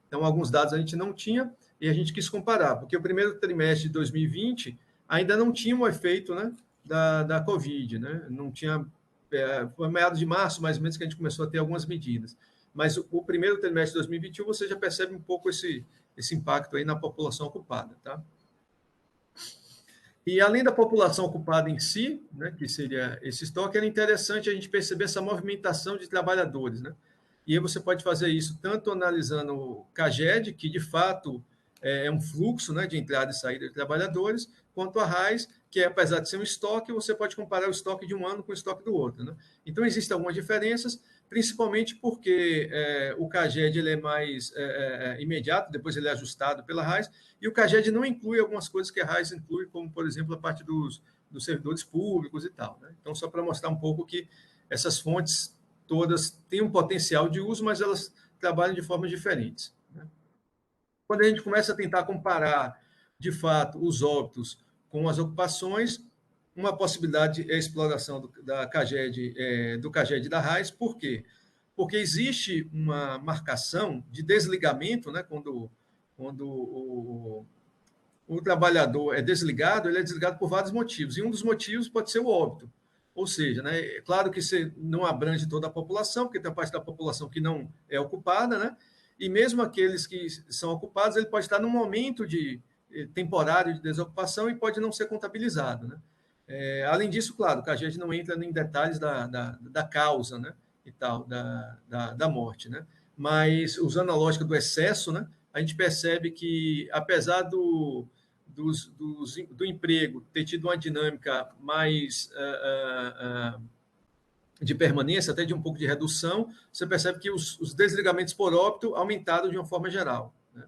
Speaker 3: Então, alguns dados a gente não tinha e a gente quis comparar, porque o primeiro trimestre de 2020 ainda não tinha um efeito, né? Da Covid, né? Não tinha, foi meados de março, mais ou menos, que a gente começou a ter algumas medidas. Mas o primeiro trimestre de 2021, você já percebe um pouco esse impacto aí na população ocupada, tá? E além da população ocupada em si, né, que seria esse estoque, era interessante a gente perceber essa movimentação de trabalhadores, né? E aí você pode fazer isso tanto analisando o CAGED, que de fato é um fluxo, né, de entrada e saída de trabalhadores, quanto a RAIS, que apesar de ser um estoque, você pode comparar o estoque de um ano com o estoque do outro. Né? Então, existem algumas diferenças, principalmente porque o CAGED ele é mais imediato, depois ele é ajustado pela RAIS, e o CAGED não inclui algumas coisas que a RAIS inclui, como, por exemplo, a parte dos servidores públicos e tal. Né? Então, só para mostrar um pouco que essas fontes todas têm um potencial de uso, mas elas trabalham de formas diferentes. Né? Quando a gente começa a tentar comparar, de fato, os óbitos com as ocupações, uma possibilidade é a exploração da CAGED, do CAGED da RAIS. Por quê? Porque existe uma marcação de desligamento, né? Quando o trabalhador é desligado, ele é desligado por vários motivos, e um dos motivos pode ser o óbito. Ou seja, né, é claro que você não abrange toda a população, porque tem parte da população que não é ocupada, né? E mesmo aqueles que são ocupados, ele pode estar num momento temporário de desocupação e pode não ser contabilizado, né? Além disso, claro, que a gente não entra em detalhes da causa, né, e tal, da morte, né? Mas, usando a lógica do excesso, né, a gente percebe que, apesar do emprego ter tido uma dinâmica mais de permanência, até de um pouco de redução, você percebe que os desligamentos por óbito aumentaram de uma forma geral, né?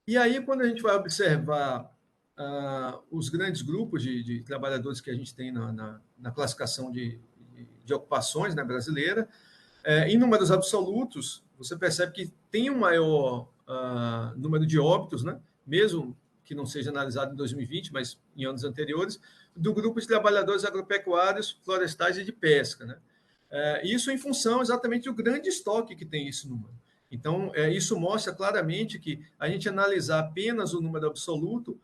Speaker 3: E aí, quando a gente vai observar os grandes grupos de trabalhadores que a gente tem na classificação de ocupações, né, brasileira, em números absolutos, você percebe que tem um maior número de óbitos, né, mesmo que não seja analisado em 2020, mas em anos anteriores, do grupo de trabalhadores agropecuários, florestais e de pesca, né? Isso em função exatamente do grande estoque que tem esse número. Então, isso mostra claramente que a gente analisar apenas o número absoluto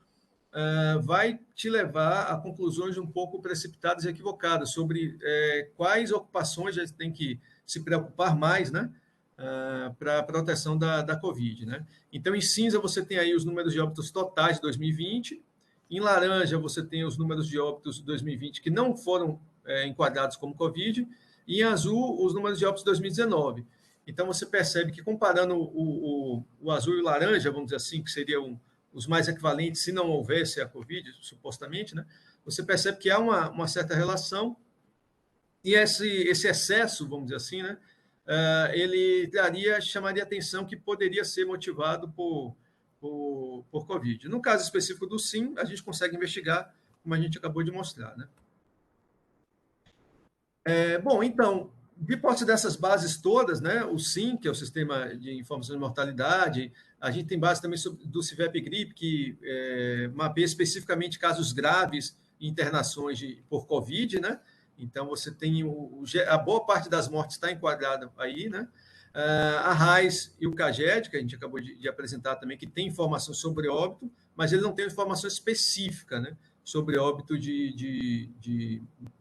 Speaker 3: vai te levar a conclusões um pouco precipitadas e equivocadas sobre quais ocupações a gente tem que se preocupar mais, né, para a proteção da Covid, né? Então, em cinza, você tem aí os números de óbitos totais de 2020, em laranja, você tem os números de óbitos de 2020 que não foram enquadrados como Covid, e em azul, os números de óbitos de 2019. Então, você percebe que, comparando o azul e o laranja, vamos dizer assim, que seriam os mais equivalentes se não houvesse a Covid, supostamente, né? Você percebe que há uma certa relação, e esse excesso, vamos dizer assim, né? Ele chamaria atenção que poderia ser motivado por Covid. No caso específico do SIM, a gente consegue investigar, como a gente acabou de mostrar, né? Bom, então, de posse dessas bases todas, né, o SIM, que é o Sistema de Informação de Mortalidade, a gente tem base também do CIVEP-GRIP, que mapeia especificamente casos graves e internações por Covid, né? Então, você tem a boa parte das mortes está enquadrada aí, né? A RAIS e o CAGED, que a gente acabou de apresentar também, que tem informação sobre óbito, mas ele não tem informação específica, né, sobre óbito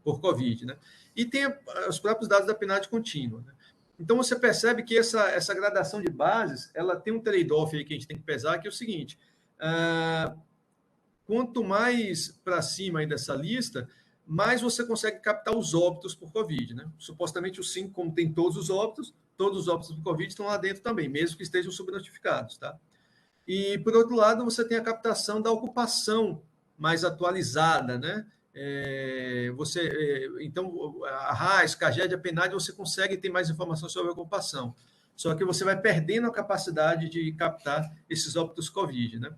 Speaker 3: por Covid, né? E tem os próprios dados da PNAD contínua, né? Então, você percebe que essa gradação de bases, ela tem um trade-off aí que a gente tem que pesar, que é o seguinte, quanto mais para cima aí dessa lista, mais você consegue captar os óbitos por Covid, né? Supostamente o SIM, como tem todos os óbitos por Covid estão lá dentro também, mesmo que estejam subnotificados, tá? E, por outro lado, você tem a captação da ocupação mais atualizada, né? Então, a RAIS, CAGED, a PNAD, você consegue ter mais informação sobre a ocupação. Só que você vai perdendo a capacidade de captar esses óbitos Covid, né?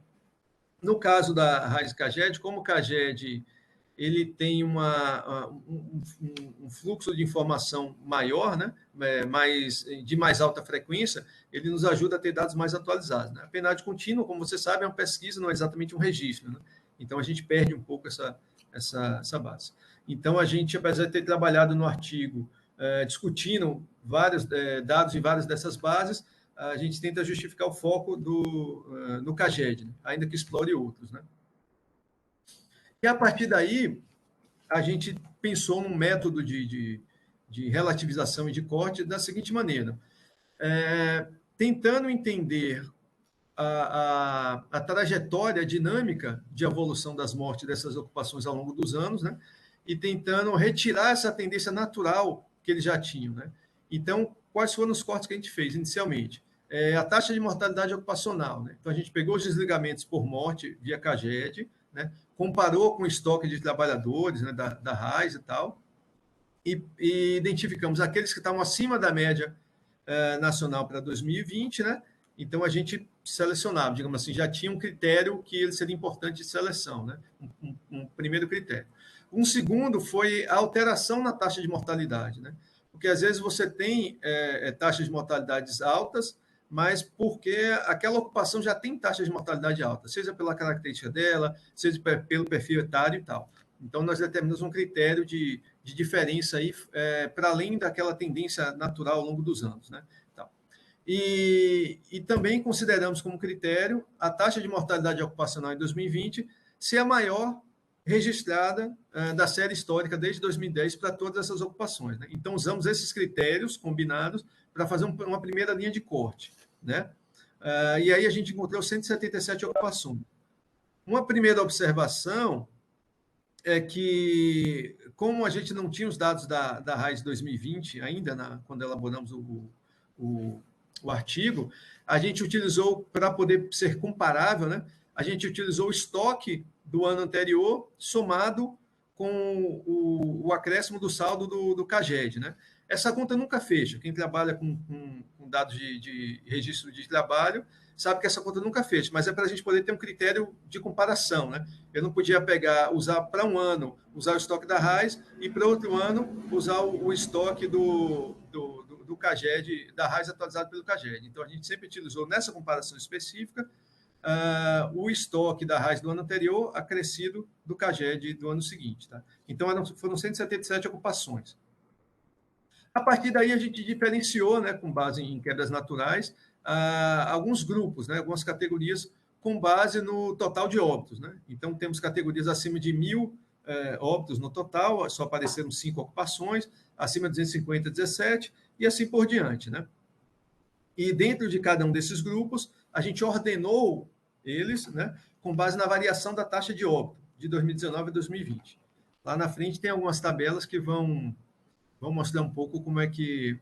Speaker 3: No caso da RAIS e CAGED, como o CAGED ele tem um fluxo de informação maior, né? De mais alta frequência, ele nos ajuda a ter dados mais atualizados, né? A PNAD contínua, como você sabe, é uma pesquisa, não é exatamente um registro, né? Então, a gente perde um pouco essa base. Então, a gente, apesar de ter trabalhado no artigo discutindo vários dados em várias dessas bases, a gente tenta justificar o foco no CAGED, né? Ainda que explore outros, né? E, a partir daí, a gente pensou num método de relativização e de corte da seguinte maneira, tentando entender a trajetória dinâmica de evolução das mortes dessas ocupações ao longo dos anos, né? E tentando retirar essa tendência natural que eles já tinham, né? Então, quais foram os cortes que a gente fez inicialmente? A taxa de mortalidade ocupacional, né? Então, a gente pegou os desligamentos por morte via CAGED, né? Comparou com o estoque de trabalhadores, né, da RAIS e tal, e identificamos aqueles que estavam acima da média nacional para 2020, né? Então, a gente selecionava, digamos assim, já tinha um critério que ele seria importante de seleção, né? Um primeiro critério. Um segundo foi a alteração na taxa de mortalidade, né? Porque, às vezes, você tem taxas de mortalidades altas, mas porque aquela ocupação já tem taxa de mortalidade alta, seja pela característica dela, seja pelo perfil etário e tal. Então, nós determinamos um critério de diferença aí, para além daquela tendência natural ao longo dos anos, né? Então, e também consideramos como critério a taxa de mortalidade ocupacional em 2020 ser a maior registrada da série histórica desde 2010 para todas essas ocupações, né? Então, usamos esses critérios combinados para fazer uma primeira linha de corte, né? E aí a gente encontrou 177 ocupações. Uma primeira observação é que, como a gente não tinha os dados da RAIS 2020 ainda, quando elaboramos o artigo, a gente utilizou, para poder ser comparável, né? A gente utilizou o estoque do ano anterior somado com o acréscimo do saldo do CAGED, né? Essa conta nunca fecha. Quem trabalha com dados de registro de trabalho sabe que essa conta nunca fecha, mas é para a gente poder ter um critério de comparação, né? Eu não podia usar para um ano, usar o estoque da RAIS, e para outro ano, usar o estoque do CAGED, da RAIS atualizado pelo CAGED. Então, a gente sempre utilizou nessa comparação específica o estoque da RAIS do ano anterior acrescido do CAGED do ano seguinte. Tá? Então, foram 177 ocupações. A partir daí, a gente diferenciou, né, com base em quedas naturais, alguns grupos, né, algumas categorias com base no total de óbitos. Né? Então, temos categorias acima de 1.000 óbitos no total, só apareceram 5 ocupações, acima de 250, 17, e assim por diante. Né? E dentro de cada um desses grupos, a gente ordenou eles, né, com base na variação da taxa de óbito de 2019 a 2020. Lá na frente tem algumas tabelas que vão mostrar um pouco como é que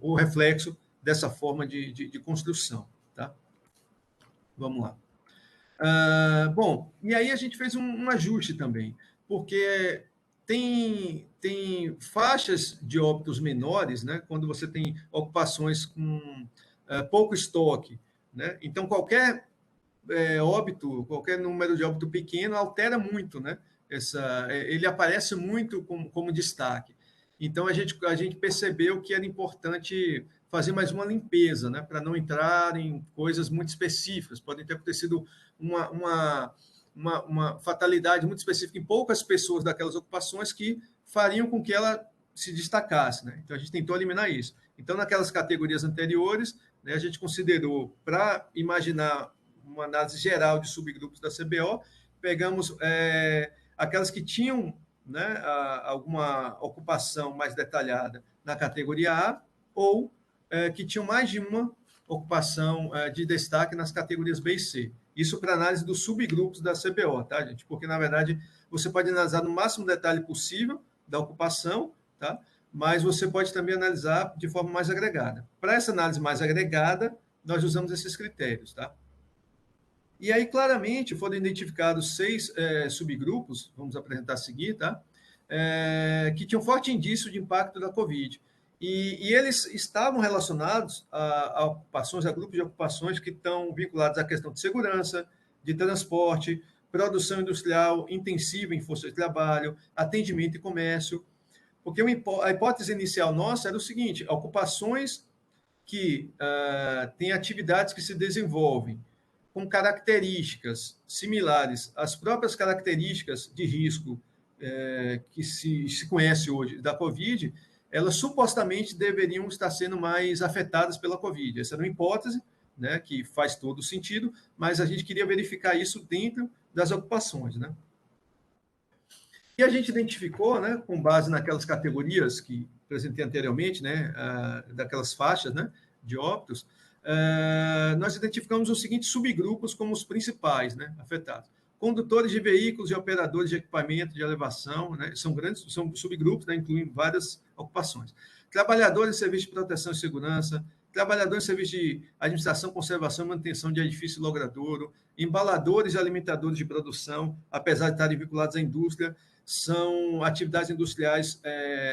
Speaker 3: o reflexo dessa forma de construção. Tá? Vamos lá. Bom, e aí a gente fez um ajuste também, porque tem faixas de óbitos menores, né, quando você tem ocupações com pouco estoque. Né? Então, qualquer óbito, qualquer número de óbito pequeno altera muito, né? Ele aparece muito como destaque. Então, a gente percebeu que era importante fazer mais uma limpeza, né? Para não entrar em coisas muito específicas. Pode ter acontecido uma fatalidade muito específica em poucas pessoas daquelas ocupações que fariam com que ela se destacasse. Né? Então, a gente tentou eliminar isso. Então, naquelas categorias anteriores, né, a gente considerou, para imaginar uma análise geral de subgrupos da CBO, pegamos aquelas que tinham, né, alguma ocupação mais detalhada na categoria A, ou que tinham mais de uma ocupação de destaque nas categorias B e C. Isso para análise dos subgrupos da CBO, tá, gente? Porque, na verdade, você pode analisar no máximo detalhe possível da ocupação, tá? Mas você pode também analisar de forma mais agregada. Para essa análise mais agregada, nós usamos esses critérios, tá? E aí, claramente, foram identificados 6 subgrupos, vamos apresentar a seguir, tá? Que tinham forte indício de impacto da Covid. E eles estavam relacionados a ocupações, a grupos de ocupações que estão vinculados à questão de segurança, de transporte, produção industrial intensiva em força de trabalho, atendimento e comércio. Porque a hipótese inicial nossa era o seguinte: ocupações que têm atividades que se desenvolvem com características similares às próprias características de risco que se conhece hoje da Covid, elas supostamente deveriam estar sendo mais afetadas pela Covid. Essa era uma hipótese, né, que faz todo sentido, mas a gente queria verificar isso dentro das ocupações. Né? E a gente identificou, né, com base naquelas categorias que apresentei anteriormente, né, daquelas faixas, né, de óbitos, nós identificamos os seguintes subgrupos como os principais, né, afetados. Condutores de veículos e operadores de equipamento de elevação, né, são subgrupos, né, incluindo várias ocupações. Trabalhadores em serviço de proteção e segurança, trabalhadores em serviço de administração, conservação e manutenção de edifício logradouro, embaladores e alimentadores de produção, apesar de estarem vinculados à indústria, são atividades industriais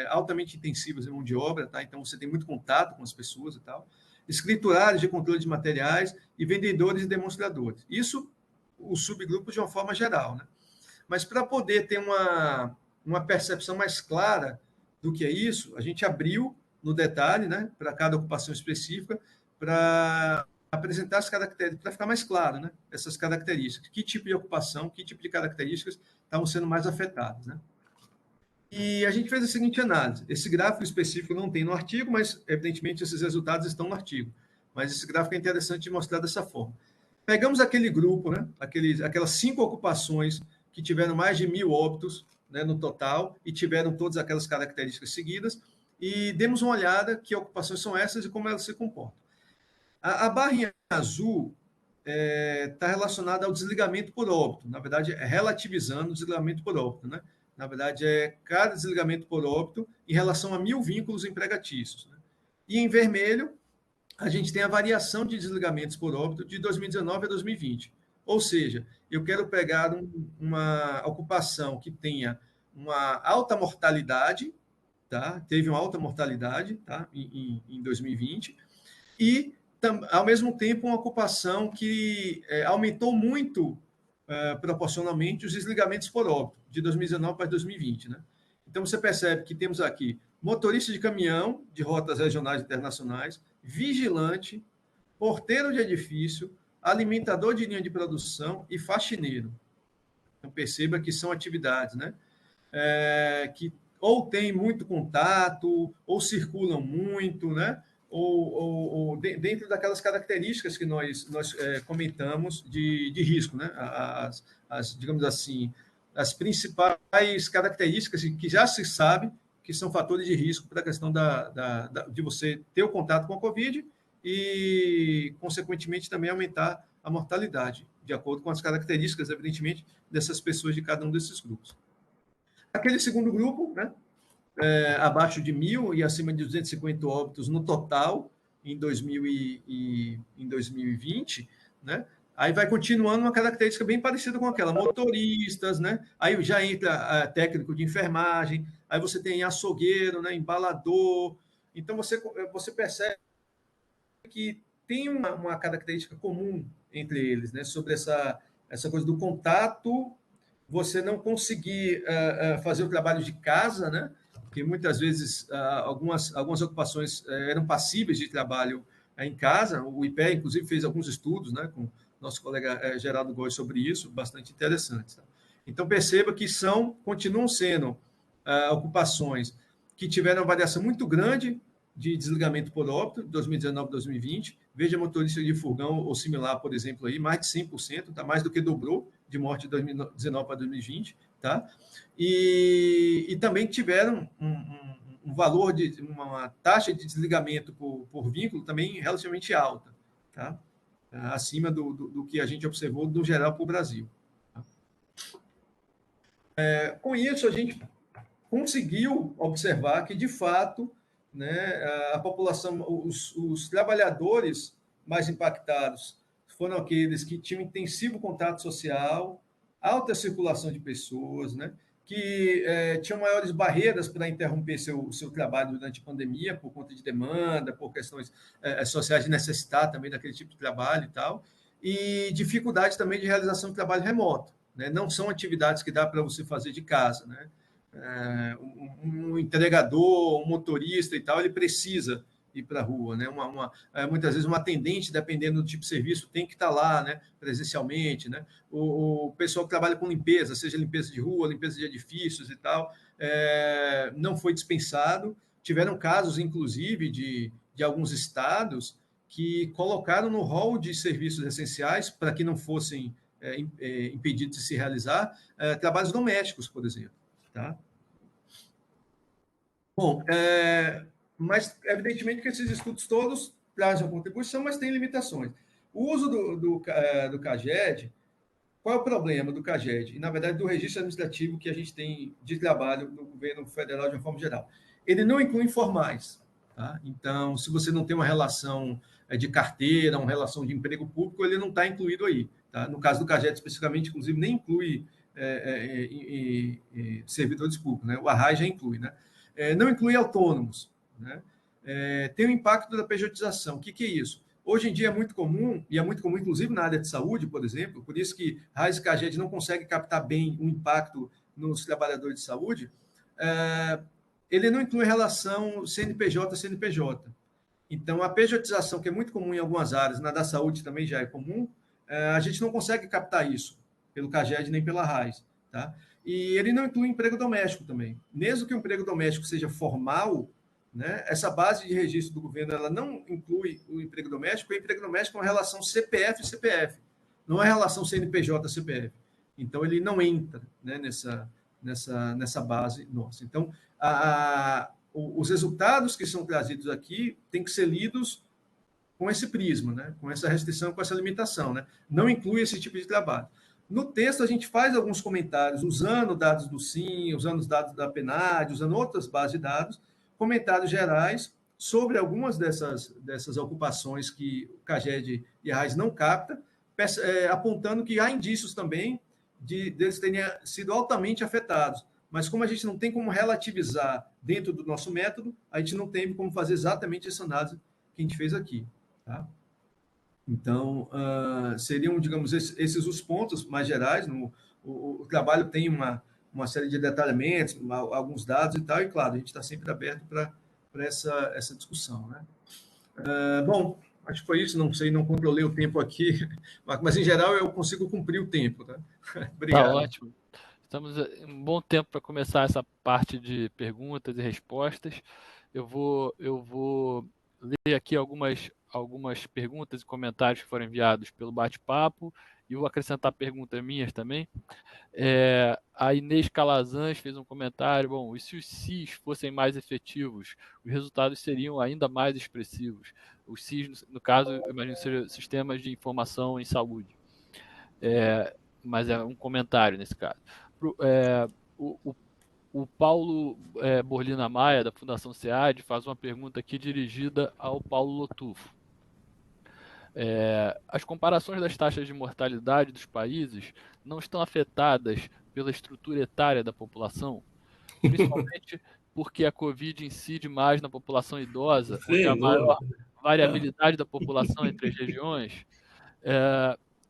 Speaker 3: altamente intensivas em mão de obra, tá? Então você tem muito contato com as pessoas e tal. Escriturários de controle de materiais e vendedores e demonstradores. Isso, os subgrupos de uma forma geral. Né? Mas para poder ter uma percepção mais clara do que é isso, a gente abriu no detalhe, né, para cada ocupação específica, para apresentar as características, para ficar mais claro, né, essas características, que tipo de ocupação, que tipo de características estavam sendo mais afetadas. Né? E a gente fez a seguinte análise. Esse gráfico específico não tem no artigo, mas, evidentemente, esses resultados estão no artigo. Mas esse gráfico é interessante de mostrar dessa forma. Pegamos aquele grupo, né, aquelas 5 ocupações que tiveram mais de 1.000 óbitos, né, no total, e tiveram todas aquelas características seguidas, e demos uma olhada que ocupações são essas e como elas se comportam. A barrinha azul está relacionada ao desligamento por óbito. Na verdade, é relativizando o desligamento por óbito, né? Na verdade, é cada desligamento por óbito em relação a 1.000 vínculos empregatícios. Né? E em vermelho, a gente tem a variação de desligamentos por óbito de 2019 a 2020. Ou seja, eu quero pegar uma ocupação que tenha uma alta mortalidade, tá? Teve uma alta mortalidade, tá? Em 2020, e, ao mesmo tempo, uma ocupação que aumentou muito, proporcionalmente, os desligamentos por óbito, de 2019 para 2020. Né? Então, você percebe que temos aqui motorista de caminhão, de rotas regionais e internacionais, vigilante, porteiro de edifício, alimentador de linha de produção e faxineiro. Então, perceba que são atividades, né? Que ou têm muito contato, ou circulam muito, né? Ou dentro daquelas características que nós comentamos de risco, né? Digamos assim, as principais características que já se sabe que são fatores de risco para a questão de você ter o contato com a Covid e, consequentemente, também aumentar a mortalidade, de acordo com as características, evidentemente, dessas pessoas de cada um desses grupos. Aquele segundo grupo, né, abaixo de 1.000 e acima de 250 óbitos no total em 2020, né? Aí vai continuando uma característica bem parecida com aquela, motoristas, né? Aí já entra técnico de enfermagem, aí você tem açougueiro, né, embalador. Então você percebe que tem uma característica comum entre eles, né, sobre essa coisa do contato, você não conseguir fazer o trabalho de casa, né? Porque muitas vezes algumas ocupações eram passíveis de trabalho em casa. O IPE, inclusive, fez alguns estudos, né, com nosso colega Geraldo Góes sobre isso, bastante interessantes. Tá? Então, perceba que continuam sendo ocupações que tiveram uma variação muito grande de desligamento por óbito, 2019 2020. Veja motorista de furgão ou similar, por exemplo, aí, mais de 100%, tá? Mais do que dobrou de morte de 2019 para 2020. Tá? E também tiveram um valor uma taxa de desligamento por vínculo também relativamente alta, tá? Acima do que a gente observou no geral para o Brasil. Tá? Com isso, a gente conseguiu observar que, de fato, né, a população, os trabalhadores mais impactados foram aqueles que tinham intensivo contato social, alta circulação de pessoas, né, que tinham maiores barreiras para interromper seu trabalho durante a pandemia, por conta de demanda, por questões sociais de necessitar também daquele tipo de trabalho e tal, e dificuldade também de realização de trabalho remoto. Né? Não são atividades que dá para você fazer de casa, né? Um entregador, um motorista e tal, ele precisa ir para a rua, né? Muitas vezes um atendente, dependendo do tipo de serviço, tem que estar lá, né? Presencialmente, né? O pessoal que trabalha com limpeza, seja limpeza de rua, limpeza de edifícios e tal, não foi dispensado. Tiveram casos, inclusive, de alguns estados que colocaram no rol de serviços essenciais para que não fossem impedidos de se realizar trabalhos domésticos, por exemplo. Tá? Bom, mas evidentemente que esses estudos todos trazem uma contribuição, mas tem limitações. O uso do CAGED, qual é o problema do CAGED? E, na verdade, do registro administrativo que a gente tem de trabalho no governo federal de uma forma geral. Ele não inclui informais. Tá? Então, se você não tem uma relação de carteira, uma relação de emprego público, ele não está incluído aí. Tá? No caso do CAGED, especificamente, inclusive, nem inclui servidores públicos, né? O Arrai já inclui, né? Não inclui autônomos, né? Tem o impacto da pejotização. O que é isso? Hoje em dia é muito comum, e é muito comum, inclusive, na área de saúde, por exemplo, por isso que RAIS e CAGED não conseguem captar bem o impacto nos trabalhadores de saúde, ele não inclui relação CNPJ-CNPJ. Então, a pejotização, que é muito comum em algumas áreas, na da saúde também já é comum, a gente não consegue captar isso pelo CAGED nem pela RAIS. Tá? E ele não inclui emprego doméstico também. Mesmo que o emprego doméstico seja formal, né, essa base de registro do governo ela não inclui o emprego doméstico. O emprego doméstico é uma relação CPF-CPF, não é relação CNPJ-CPF. Então, ele não entra, né, nessa base nossa. Então, os resultados que são trazidos aqui têm que ser lidos com esse prisma, né, com essa restrição, com essa limitação. Né? Não inclui esse tipo de trabalho. No texto, a gente faz alguns comentários, usando dados do SIM, usando os dados da PNAD, usando outras bases de dados, comentários gerais sobre algumas dessas ocupações que o CAGED e a RAIS não capta, apontando que há indícios também deles terem sido altamente afetados. Mas como a gente não tem como relativizar dentro do nosso método, a gente não tem como fazer exatamente essa análise que a gente fez aqui. Tá? Então, seriam, digamos, esses os pontos mais gerais. O trabalho tem uma série de detalhamentos, alguns dados e tal, e claro, a gente está sempre aberto para essa discussão. Né? Bom, acho que foi isso, não sei, não controlei o tempo aqui, mas em geral eu consigo cumprir o tempo. Tá?
Speaker 2: Tá
Speaker 3: Obrigado.
Speaker 2: ótimo. Estamos em um bom tempo para começar essa parte de perguntas e respostas. Eu vou ler aqui algumas perguntas e comentários que foram enviados pelo bate-papo e vou acrescentar perguntas minhas também. A Inês Calazans fez um comentário. Bom, e se os SIS fossem mais efetivos, os resultados seriam ainda mais expressivos. Os SIS, no caso, eu imagino que sejam sistemas de informação em saúde. Mas é um comentário nesse caso. O Paulo Borlina Maia, da Fundação SEAD, faz uma pergunta aqui dirigida ao Paulo Lotufo. As comparações das taxas de mortalidade dos países não estão afetadas pela estrutura etária da população, principalmente porque a Covid incide mais na população idosa, onde há
Speaker 1: Sem
Speaker 2: maior
Speaker 1: dúvida.
Speaker 2: variabilidade da população entre as regiões.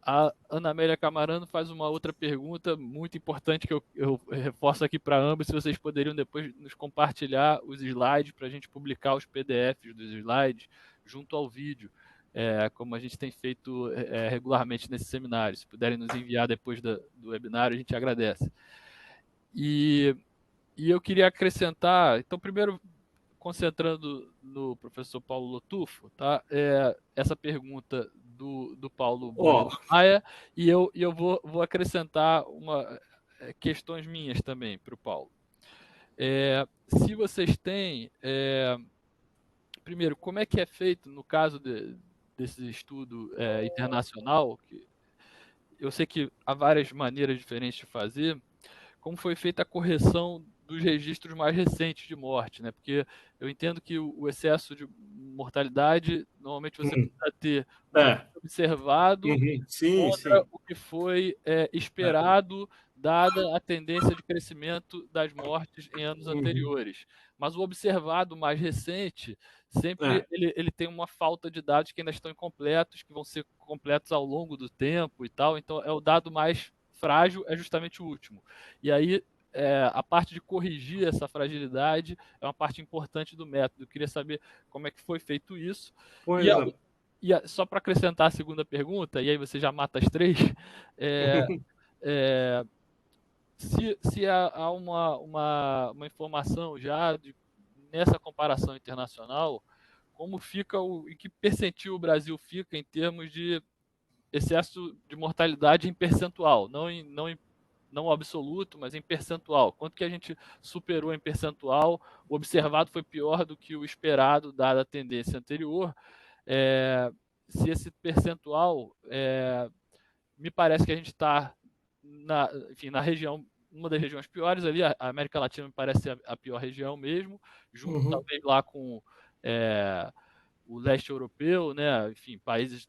Speaker 2: A Ana Amélia Camarano faz uma outra pergunta muito importante que eu reforço aqui para ambos, se vocês poderiam depois nos compartilhar os slides para a gente publicar os PDFs dos slides junto ao vídeo, como a gente tem feito regularmente nesse seminário. Se puderem nos enviar depois do webinário, a gente agradece. E eu queria acrescentar, então, primeiro, concentrando no professor Paulo Lotufo, tá? Essa pergunta do Paulo Maia, e eu vou acrescentar questões minhas também para o Paulo. Se vocês têm, primeiro, como é que é feito no caso desse estudo internacional? Eu sei que há várias maneiras diferentes de fazer. Como foi feita a correção dos registros mais recentes de morte, né? Porque eu entendo que o excesso de mortalidade, normalmente você precisa ter o que foi observado
Speaker 1: Sim,
Speaker 2: contra
Speaker 1: sim.
Speaker 2: o que foi esperado, dada a tendência de crescimento das mortes em anos anteriores. Mas o observado mais recente, sempre ele tem uma falta de dados que ainda estão incompletos, que vão ser completos ao longo do tempo e tal. Então, é o dado mais frágil, é justamente o último. E aí, a parte de corrigir essa fragilidade é uma parte importante do método. Eu queria saber como é que foi feito isso. Só para acrescentar a segunda pergunta, e aí você já mata as três, se há uma informação já nessa comparação internacional, como fica em que percentil o Brasil fica em termos de excesso de mortalidade em percentual, não absoluto, mas em percentual. Quanto que a gente superou em percentual? O observado foi pior do que o esperado, dada a tendência anterior. Se esse percentual, me parece que a gente está na região, uma das regiões piores ali, a América Latina me parece ser a pior região mesmo, junto talvez lá com o leste europeu, né? Enfim, países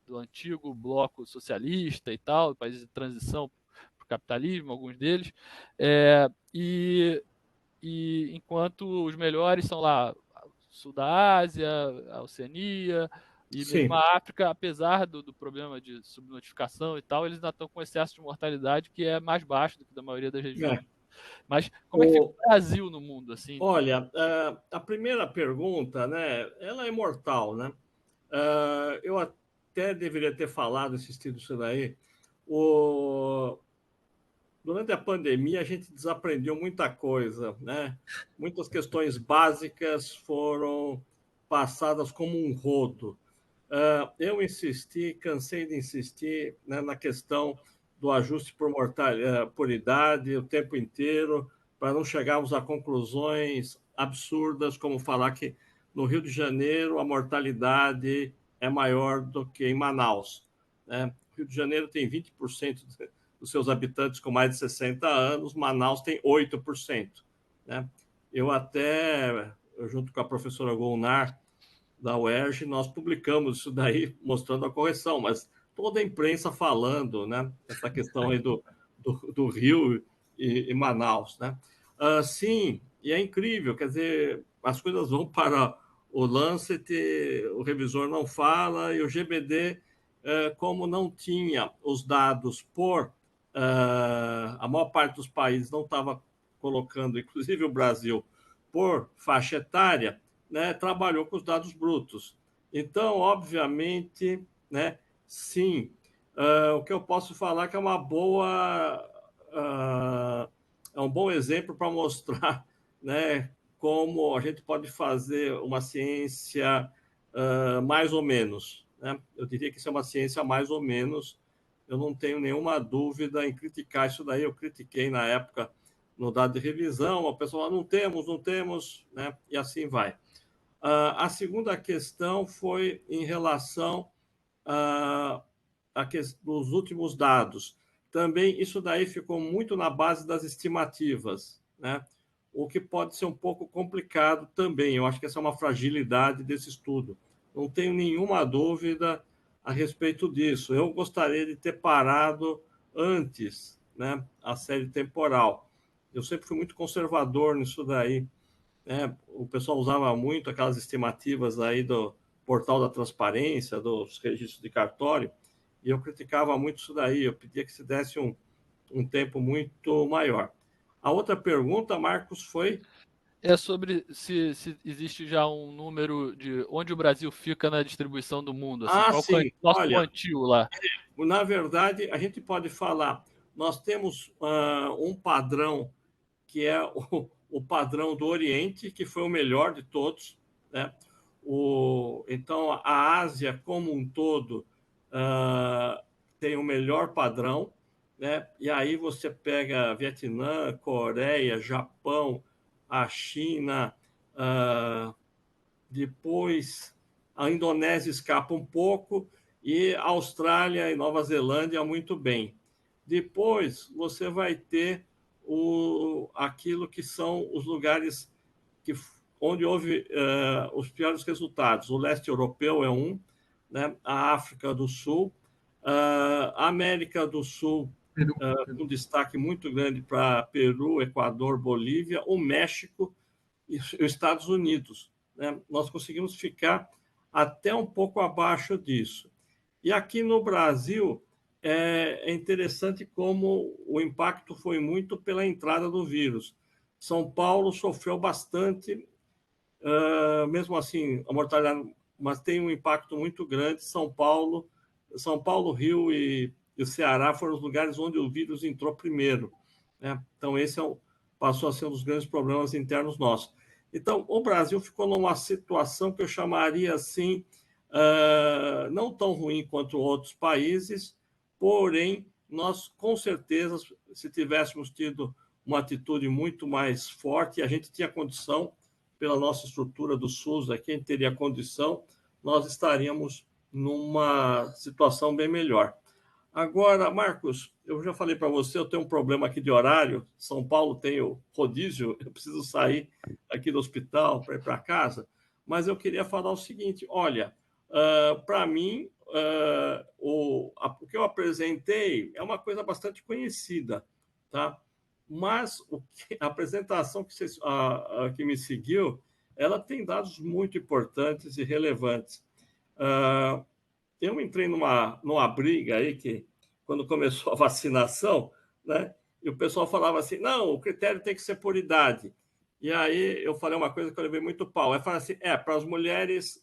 Speaker 2: do antigo bloco socialista e tal, países de transição para o capitalismo, alguns deles, e enquanto os melhores são lá sul da Ásia, a Oceania e mesmo a África, apesar do problema de subnotificação e tal, eles ainda estão com excesso de mortalidade que é mais baixo do que da maioria das regiões. Mas como é que fica o Brasil no mundo? Assim?
Speaker 1: Olha, a primeira pergunta, né, ela é mortal, né? Eu até deveria ter falado, insistido nisso daí. Durante a pandemia, a gente desaprendeu muita coisa, né? Muitas questões básicas foram passadas como um rodo. Eu insisti, cansei de insistir, né, na questão do ajuste por idade o tempo inteiro, para não chegarmos a conclusões absurdas, como falar que no Rio de Janeiro a mortalidade é maior do que em Manaus. Né? O Rio de Janeiro tem 20% dos seus habitantes com mais de 60 anos, Manaus tem 8%. Né? Eu junto com a professora Golnar, da UERJ, nós publicamos isso daí, mostrando a correção, mas toda a imprensa falando, né? Essa questão aí do Rio e Manaus, né? Sim, e é incrível, quer dizer, as coisas vão para o Lancet, o revisor não fala, e o GBD, como não tinha os dados a maior parte dos países não estava colocando, inclusive o Brasil, por faixa etária, né, trabalhou com os dados brutos. Então, obviamente, né, sim, o que eu posso falar é que é uma boa, é um bom exemplo para mostrar, né, como a gente pode fazer uma ciência mais ou menos, né? Eu diria que isso é uma ciência mais ou menos. Eu não tenho nenhuma dúvida em criticar isso daí. Eu critiquei na época no dado de revisão, a pessoa não temos, né? E assim vai. A segunda questão foi em relação dos últimos dados. Também isso daí ficou muito na base das estimativas, né? O que pode ser um pouco complicado também. Eu acho que essa é uma fragilidade desse estudo. Não tenho nenhuma dúvida a respeito disso. Eu gostaria de ter parado antes, né, a série temporal. Eu sempre fui muito conservador nisso daí, né? O pessoal usava muito aquelas estimativas aí do portal da transparência, dos registros de cartório, e eu criticava muito isso daí. Eu pedia que se desse um tempo muito maior. A outra pergunta, Marcos, foi...
Speaker 2: É sobre se existe já um número de onde o Brasil fica na distribuição do mundo, assim, qual que é o
Speaker 1: Sim.
Speaker 2: nosso
Speaker 1: Olha,
Speaker 2: quantio lá?
Speaker 1: na verdade, a gente pode falar, nós temos um padrão que é o padrão do Oriente, que foi o melhor de todos, né? Então, a Ásia como um todo tem o melhor padrão, né? E aí você pega Vietnã, Coreia, Japão, a China, depois a Indonésia escapa um pouco e a Austrália e Nova Zelândia muito bem. Depois você vai ter aquilo que são os lugares onde houve os piores resultados. O leste europeu é um, né? A África do Sul, a América do Sul, com destaque muito grande para Peru, Equador, Bolívia, o México e os Estados Unidos, né? Nós conseguimos ficar até um pouco abaixo disso. E aqui no Brasil, é interessante como o impacto foi muito pela entrada do vírus. São Paulo sofreu bastante, mesmo assim, a mortalidade, mas tem um impacto muito grande. São Paulo, Rio e o Ceará foram os lugares onde o vírus entrou primeiro, né? Então, esse passou a ser um dos grandes problemas internos nossos. Então, o Brasil ficou numa situação que eu chamaria assim, não tão ruim quanto outros países, porém, nós, com certeza, se tivéssemos tido uma atitude muito mais forte, a gente tinha condição, pela nossa estrutura do SUS, aqui a gente teria condição, nós estaríamos numa situação bem melhor. Agora, Marcos, eu já falei para você, eu tenho um problema aqui de horário. São Paulo tem o rodízio, eu preciso sair aqui do hospital para ir para casa. Mas eu queria falar o seguinte: olha, para mim, o que eu apresentei é uma coisa bastante conhecida, tá? Mas a apresentação que me seguiu, ela tem dados muito importantes e relevantes. Eu entrei numa briga aí que, quando começou a vacinação, né, e o pessoal falava assim, não, o critério tem que ser por idade. E aí eu falei uma coisa que eu levei muito pau. Eu falei assim, para as mulheres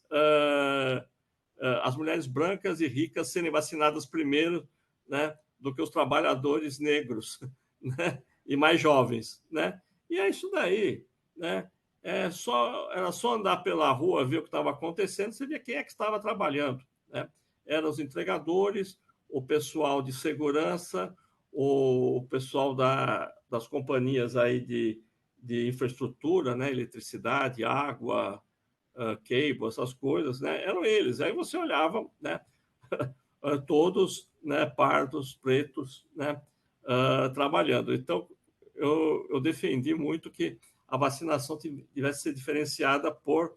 Speaker 1: brancas e ricas serem vacinadas primeiro, né, do que os trabalhadores negros, né, e mais jovens, né? E é isso daí, né? Era só andar pela rua, ver o que estava acontecendo, você via quem é que estava trabalhando, né? Eram os entregadores, o pessoal de segurança, o pessoal das companhias aí de infraestrutura, né? Eletricidade, água, cable, essas coisas, né? Eram eles. Aí você olhava, né? Todos, né? Pardos, pretos, né? Trabalhando. Então, eu defendi muito que a vacinação tivesse que ser diferenciada por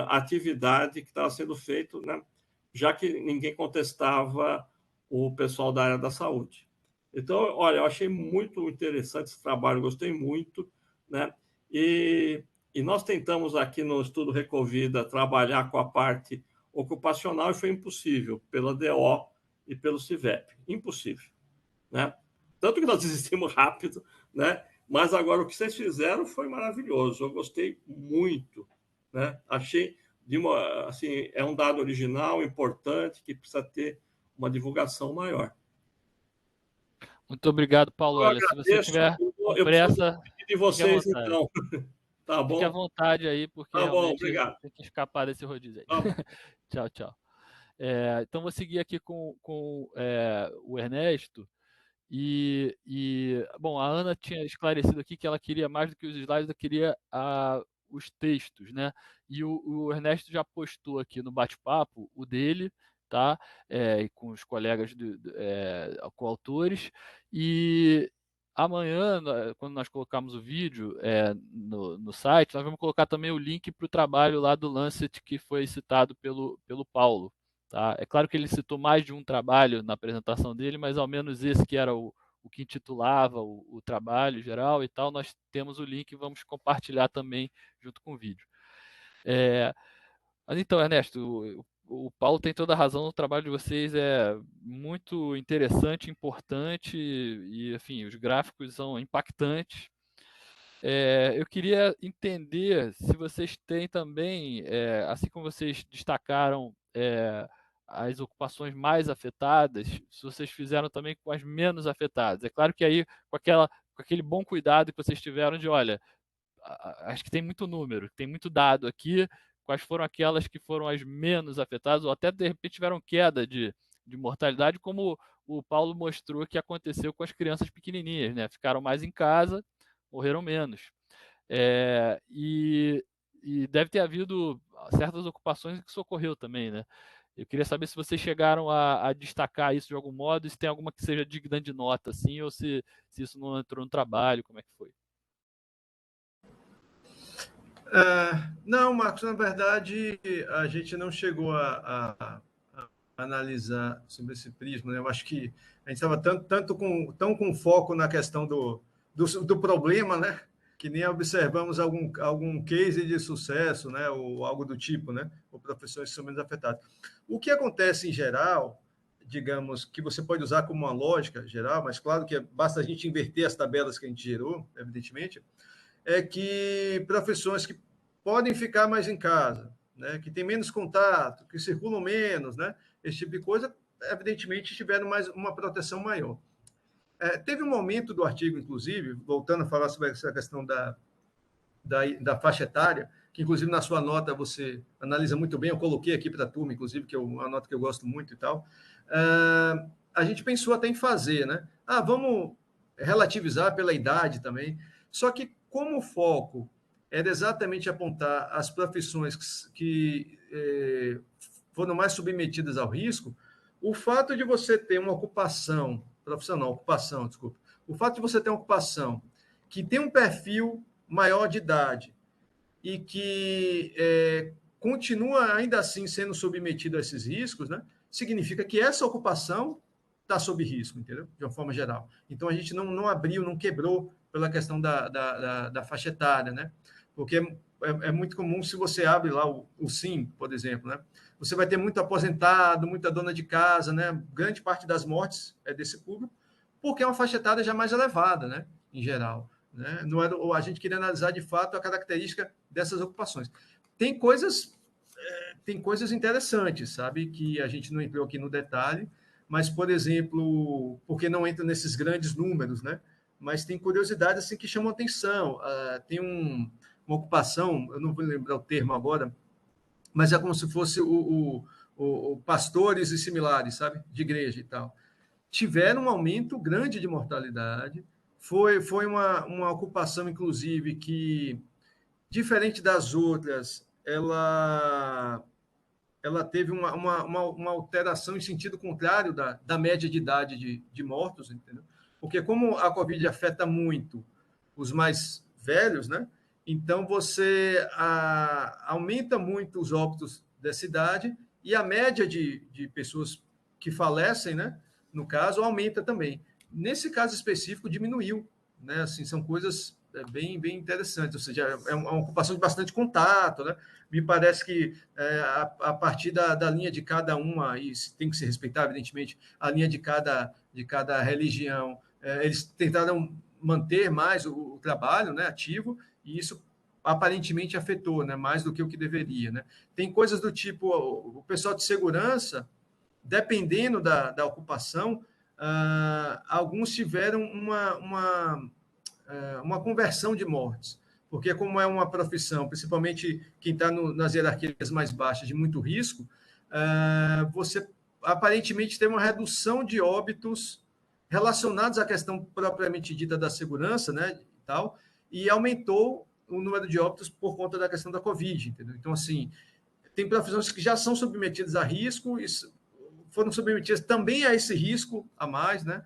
Speaker 1: atividade que estava sendo feita, né? Já que ninguém contestava o pessoal da área da saúde. Então, olha, eu achei muito interessante esse trabalho, gostei muito, né? E nós tentamos aqui no Estudo Recovida trabalhar com a parte ocupacional e foi impossível, pela DO e pelo CIVEP. Impossível, né? Tanto que nós desistimos rápido, né? Mas agora o que vocês fizeram foi maravilhoso. Eu gostei muito, né? Achei assim, é um dado original, importante, que precisa ter uma divulgação maior.
Speaker 2: Muito obrigado, Paulo.
Speaker 1: Eu
Speaker 2: Olha, se você
Speaker 1: agradeço.
Speaker 2: tiver com
Speaker 1: Eu preciso
Speaker 2: pressa,
Speaker 1: despedir de
Speaker 2: fique à
Speaker 1: vocês,
Speaker 2: vontade.
Speaker 1: então. Tá
Speaker 2: Fique à
Speaker 1: bom?
Speaker 2: vontade aí, porque
Speaker 1: Tá bom,
Speaker 2: realmente
Speaker 1: obrigado.
Speaker 2: tem que escapar desse rodízio aí.
Speaker 1: Tá bom.
Speaker 2: Tchau, tchau. Então, vou seguir aqui com o Ernesto. Bom, a Ana tinha esclarecido aqui que ela queria mais do que os slides, ela queria os textos, né? E o Ernesto já postou aqui no bate-papo o dele, tá? Com os colegas coautores. E amanhã, quando nós colocarmos o vídeo no site, nós vamos colocar também o link para o trabalho lá do Lancet que foi citado pelo Paulo. Tá? É claro que ele citou mais de um trabalho na apresentação dele, mas ao menos esse que era o que intitulava o trabalho geral e tal, nós temos o link e vamos compartilhar também junto com o vídeo. Mas então, Ernesto, o Paulo tem toda a razão, o trabalho de vocês é muito interessante, importante e, enfim, os gráficos são impactantes. Eu queria entender se vocês têm também, assim como vocês destacaram as ocupações mais afetadas, se vocês fizeram também com as menos afetadas. É claro que aí, com aquele bom cuidado que vocês tiveram de, olha, acho que tem muito número, tem muito dado aqui, quais foram aquelas que foram as menos afetadas, ou até, de repente, tiveram queda de mortalidade, como o Paulo mostrou que aconteceu com as crianças pequenininhas, né? Ficaram mais em casa, morreram menos. E deve ter havido certas ocupações que isso ocorreu também, né? Eu queria saber se vocês chegaram a destacar isso de algum modo, e se tem alguma que seja digna de nota, assim, ou se isso não entrou no trabalho, como é que foi?
Speaker 3: Não, Marcos, na verdade, a gente não chegou a analisar sobre esse prisma, né? Eu acho que a gente estava tão com foco na questão do problema, né? Que nem observamos algum case de sucesso, né? Ou algo do tipo, né? Ou profissões que são menos afetadas. O que acontece em geral, digamos, que você pode usar como uma lógica geral, mas claro que basta a gente inverter as tabelas que a gente gerou, evidentemente, é que profissões que podem ficar mais em casa, né, que tem menos contato, que circulam menos, né, esse tipo de coisa, evidentemente tiveram mais uma proteção maior. Teve um momento do artigo, inclusive, voltando a falar sobre essa questão da faixa etária, que inclusive na sua nota você analisa muito bem, eu coloquei aqui para a turma, inclusive, que é uma nota que eu gosto muito e tal, a gente pensou até em fazer, né? Vamos relativizar pela idade também, só que como o foco era exatamente apontar as profissões que foram mais submetidas ao risco, o fato de você ter uma ocupação, desculpa, o fato de você ter uma ocupação que tem um perfil maior de idade e que continua ainda assim sendo submetido a esses riscos, né, significa que essa ocupação está sob risco, entendeu? De uma forma geral. Então, a gente não abriu, não quebrou pela questão da faixa etária, né? Porque é muito comum, se você abre lá o SIM, por exemplo, né? Você vai ter muito aposentado, muita dona de casa, né? Grande parte das mortes é desse público, porque é uma faixa etária já mais elevada, né? Em geral. Né? Não era, a gente queria analisar de fato a característica dessas ocupações. Tem coisas interessantes, sabe, que a gente não entrou aqui no detalhe, mas, por exemplo, porque não entra nesses grandes números, né? Mas tem curiosidades assim que chamam atenção. Tem uma ocupação, eu não vou lembrar o termo agora, mas é como se fosse o pastores e similares, sabe, de igreja e tal. Tiveram um aumento grande de mortalidade. Foi uma ocupação, inclusive, que, diferente das outras, ela teve uma alteração em sentido contrário da média de idade de mortos, entendeu? Porque como a Covid afeta muito os mais velhos, né? Então você aumenta muito os óbitos dessa idade e a média de pessoas que falecem, né? no caso, aumenta também. Nesse caso específico, diminuiu, né? Assim, são coisas bem interessantes, ou seja, é uma ocupação de bastante contato, né? Me parece que a partir da linha de cada uma, e tem que ser respeitado, evidentemente, a linha de cada religião, eles tentaram manter mais o trabalho, né, ativo, e isso aparentemente afetou, né, mais do que o que deveria, né? Tem coisas do tipo, o pessoal de segurança, dependendo da ocupação, alguns tiveram uma conversão de mortes, porque como é uma profissão, principalmente quem está nas hierarquias mais baixas, de muito risco, você aparentemente tem uma redução de óbitos relacionados à questão propriamente dita da segurança, né, e tal, e aumentou o número de óbitos por conta da questão da Covid, entendeu? Então, assim, tem profissões que já são submetidas a risco, foram submetidas também a esse risco a mais, né?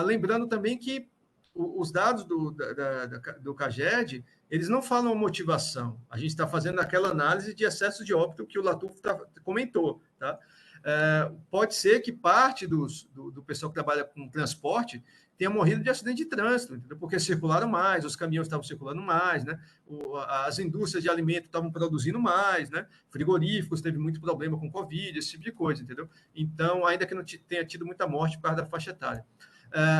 Speaker 3: Lembrando também que os dados do CAGED, eles não falam motivação. A gente está fazendo aquela análise de excesso de óbito que o Latuf comentou, tá? Pode ser que parte do pessoal que trabalha com transporte tenha morrido de acidente de trânsito, entendeu? Porque circularam mais, os caminhões estavam circulando mais, né? As indústrias de alimento estavam produzindo mais, né? Frigoríficos teve muito problema com Covid, esse tipo de coisa, entendeu? Então, ainda que não tenha tido muita morte por causa da faixa etária.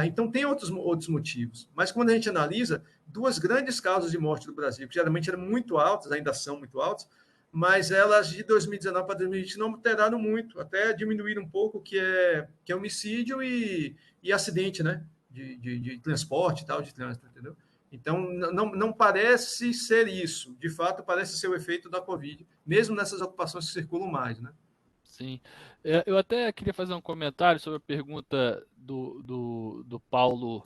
Speaker 3: Então, tem outros motivos. Mas, quando a gente analisa, duas grandes causas de morte do Brasil, que geralmente eram muito altas, ainda são muito altas, mas elas de 2019 para 2020 não alteraram muito, até diminuíram um pouco, que é homicídio e acidente, né? De transporte e tal, de trânsito, entendeu? Então, não parece ser isso. De fato, parece ser o efeito da Covid, mesmo nessas ocupações que circulam mais, né?
Speaker 2: Sim. Eu até queria fazer um comentário sobre a pergunta do Paulo,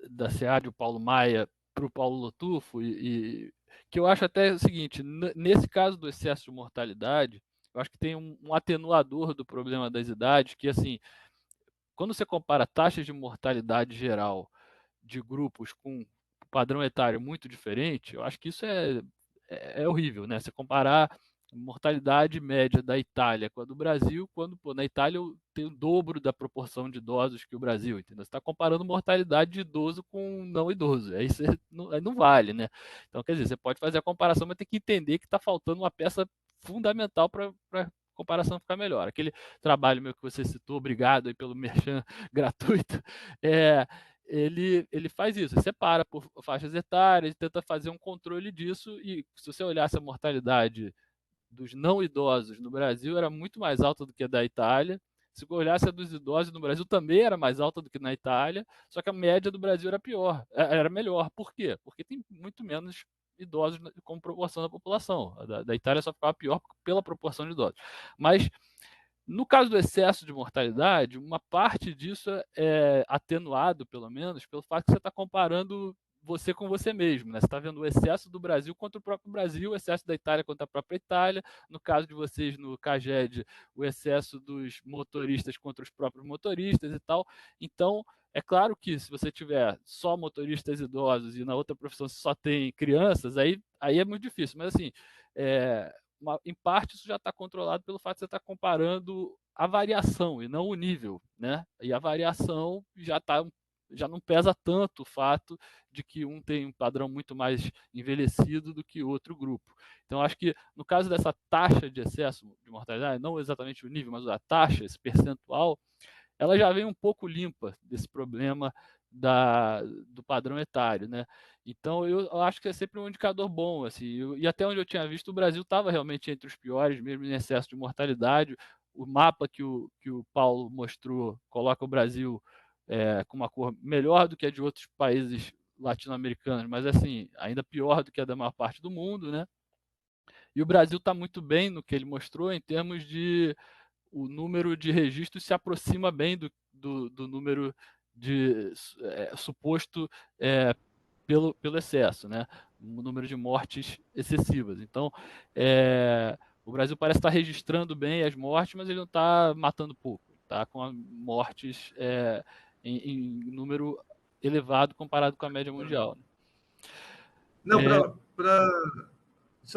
Speaker 2: da SEAD, o Paulo Maia, para o Paulo Lotufo, que eu acho até o seguinte, nesse caso do excesso de mortalidade, eu acho que tem um atenuador do problema das idades, que assim, quando você compara taxas de mortalidade geral de grupos com padrão etário muito diferente, eu acho que isso é horrível, né? Você comparar a mortalidade média da Itália com a do Brasil, quando na Itália tem o dobro da proporção de idosos que o Brasil, entendeu? Você está comparando mortalidade de idoso com não idoso, aí não vale, né? Então, quer dizer, você pode fazer a comparação, mas tem que entender que está faltando uma peça fundamental para comparação ficar melhor. Aquele trabalho meu que você citou, obrigado aí pelo merchan gratuito, ele faz isso, ele separa por faixas etárias, tenta fazer um controle disso, e se você olhasse a mortalidade dos não idosos no Brasil, era muito mais alta do que a da Itália. Se olhasse a dos idosos no Brasil, também era mais alta do que na Itália, só que a média do Brasil era melhor. Por quê? Porque tem muito menos idosos como proporção da população. A da Itália só ficava pior pela proporção de idosos. Mas no caso do excesso de mortalidade, uma parte disso é atenuado, pelo menos, pelo fato que você está comparando você com você mesmo, né? Você está vendo o excesso do Brasil contra o próprio Brasil, o excesso da Itália contra a própria Itália. No caso de vocês, no CAGED, o excesso dos motoristas contra os próprios motoristas e tal. Então, é claro que se você tiver só motoristas idosos e na outra profissão só tem crianças, aí é muito difícil. Mas, assim, em parte isso já está controlado pelo fato de você estar comparando a variação e não o nível, né? E a variação já não pesa tanto o fato de que um tem um padrão muito mais envelhecido do que outro grupo. Então, acho que no caso dessa taxa de excesso de mortalidade, não exatamente o nível, mas a taxa, esse percentual, ela já vem um pouco limpa desse problema do padrão etário, né? Então, eu acho que é sempre um indicador bom, assim, e até onde eu tinha visto, o Brasil estava realmente entre os piores, mesmo em excesso de mortalidade. O mapa que o Paulo mostrou coloca o Brasil com uma cor melhor do que a de outros países latino-americanos, mas assim, ainda pior do que a da maior parte do mundo, né? E o Brasil está muito bem no que ele mostrou em termos de o número de registros se aproxima bem do número de suposto pelo excesso, né? O número de mortes excessivas. Então, o Brasil parece estar registrando bem as mortes, mas ele não está matando pouco. Está com mortes em número elevado comparado com a média mundial. Né?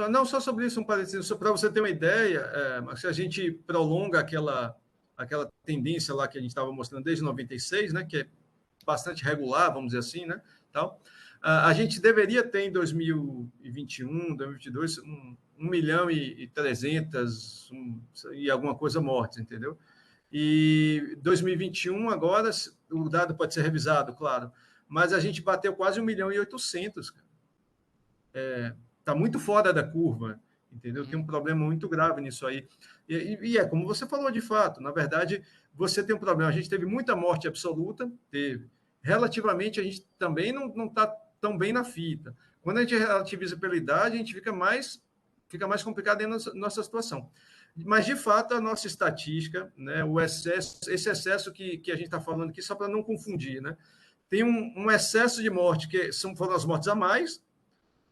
Speaker 3: Não, só sobre isso um parecido, só para você ter uma ideia, se a gente prolonga aquela tendência lá que a gente estava mostrando desde 96, né, que é bastante regular, vamos dizer assim, né, tal. A gente deveria ter em 2021, 2022, 1 milhão e 300 e alguma coisa mortes, entendeu? E 2021, agora, o dado pode ser revisado, claro, mas a gente bateu quase 1 milhão e 800. Está muito fora da curva, entendeu? Tem um problema muito grave nisso aí. E é como você falou de fato, na verdade, você tem um problema. A gente teve muita morte absoluta, teve. Relativamente, a gente também não está tão bem na fita. Quando a gente relativiza pela idade, a gente fica mais complicado dentro da nossa situação. Mas, de fato, a nossa estatística, né, o excesso, esse excesso que a gente está falando aqui, só para não confundir, né? Tem um excesso de morte, que foram as mortes a mais,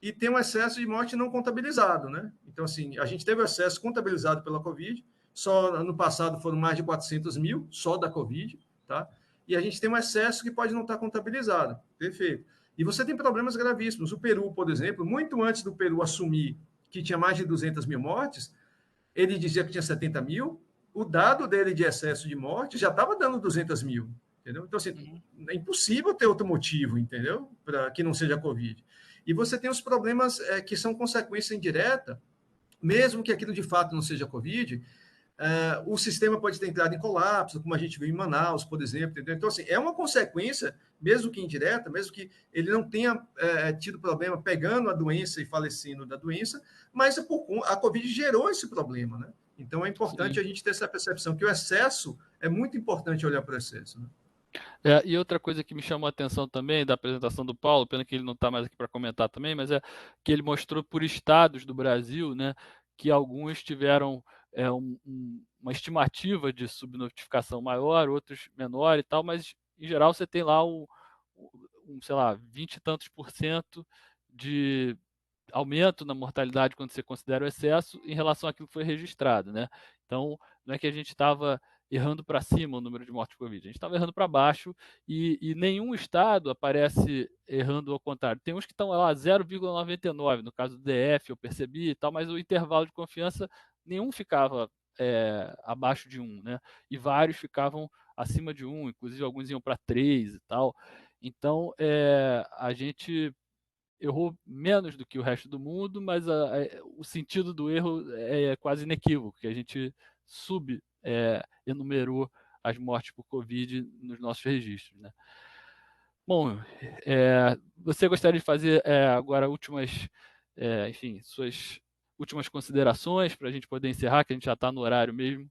Speaker 3: e tem um excesso de morte não contabilizado, né? Então, assim, a gente teve o excesso contabilizado pela Covid, só ano passado foram mais de 400 mil, só da Covid, tá? E a gente tem um excesso que pode não estar contabilizado, perfeito. E você tem problemas gravíssimos. O Peru, por exemplo, muito antes do Peru assumir que tinha mais de 200 mil mortes, ele dizia que tinha 70 mil, o dado dele de excesso de morte já estava dando 200 mil, entendeu? Então, assim, é impossível ter outro motivo, entendeu? Para que não seja a Covid. E você tem os problemas que são consequência indireta, mesmo que aquilo de fato não seja Covid, o sistema pode ter entrado em colapso, como a gente viu em Manaus, por exemplo, entendeu? Então, assim, é uma consequência, mesmo que indireta, mesmo que ele não tenha tido problema pegando a doença e falecendo da doença, mas a Covid gerou esse problema, né? Então, é importante a gente ter essa percepção que o excesso, é muito importante olhar para o excesso, né?
Speaker 2: E outra coisa que me chamou a atenção também da apresentação do Paulo, pena que ele não está mais aqui para comentar também, mas é que ele mostrou por estados do Brasil, né, que alguns tiveram uma estimativa de subnotificação maior, outros menor e tal, mas em geral você tem lá sei lá, 20 e tantos por cento de aumento na mortalidade quando você considera o excesso em relação àquilo que foi registrado, né? Então, não é que a gente estava errando para cima o número de mortes por Covid, a gente estava errando para baixo e nenhum estado aparece errando ao contrário. Tem uns que estão lá 0,99, no caso do DF eu percebi e tal, mas o intervalo de confiança nenhum ficava abaixo de 1, né? E vários ficavam acima de 1, inclusive alguns iam para 3 e tal. Então, a gente errou menos do que o resto do mundo, mas o sentido do erro é quase inequívoco, que a gente enumerou as mortes por Covid nos nossos registros, né? Bom, você gostaria de fazer agora enfim, suas últimas considerações para a gente poder encerrar, que a gente já está no horário mesmo.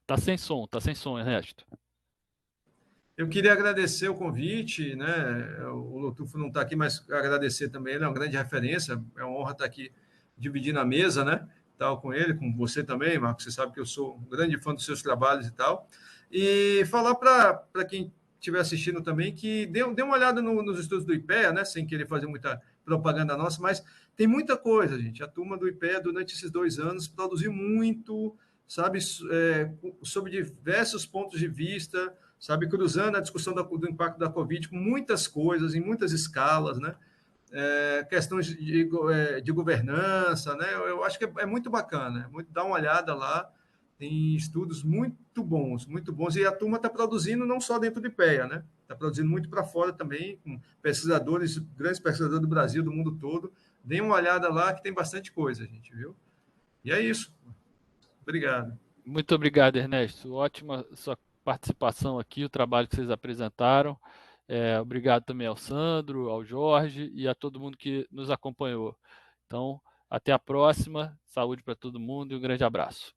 Speaker 2: Tá sem som, Ernesto.
Speaker 3: Eu queria agradecer o convite, né? O Lotufo não está aqui, mas agradecer também, ele é uma grande referência, é uma honra estar aqui dividindo a mesa, né? Tal com ele, com você também, Marcos, você sabe que eu sou um grande fã dos seus trabalhos e tal. E falar para quem estiver assistindo também que dê uma olhada nos estudos do IPEA, né? Sem querer fazer muita propaganda nossa, mas tem muita coisa, gente. A turma do IPEA, durante esses 2 anos, produziu muito, sabe, sobre diversos pontos de vista, sabe, cruzando a discussão do impacto da Covid com muitas coisas, em muitas escalas, né? Questões de governança, né? Eu acho que é muito bacana, dá uma olhada lá, tem estudos muito bons, e a turma está produzindo não só dentro do IPEA, né? Está produzindo muito para fora também, com pesquisadores, grandes pesquisadores do Brasil, do mundo todo. Deem uma olhada lá, que tem bastante coisa, gente, viu? E é isso. Obrigado.
Speaker 2: Muito obrigado, Ernesto. Ótima sua participação aqui, o trabalho que vocês apresentaram. Obrigado também ao Sandro, ao Jorge e a todo mundo que nos acompanhou. Então, até a próxima. Saúde para todo mundo e um grande abraço.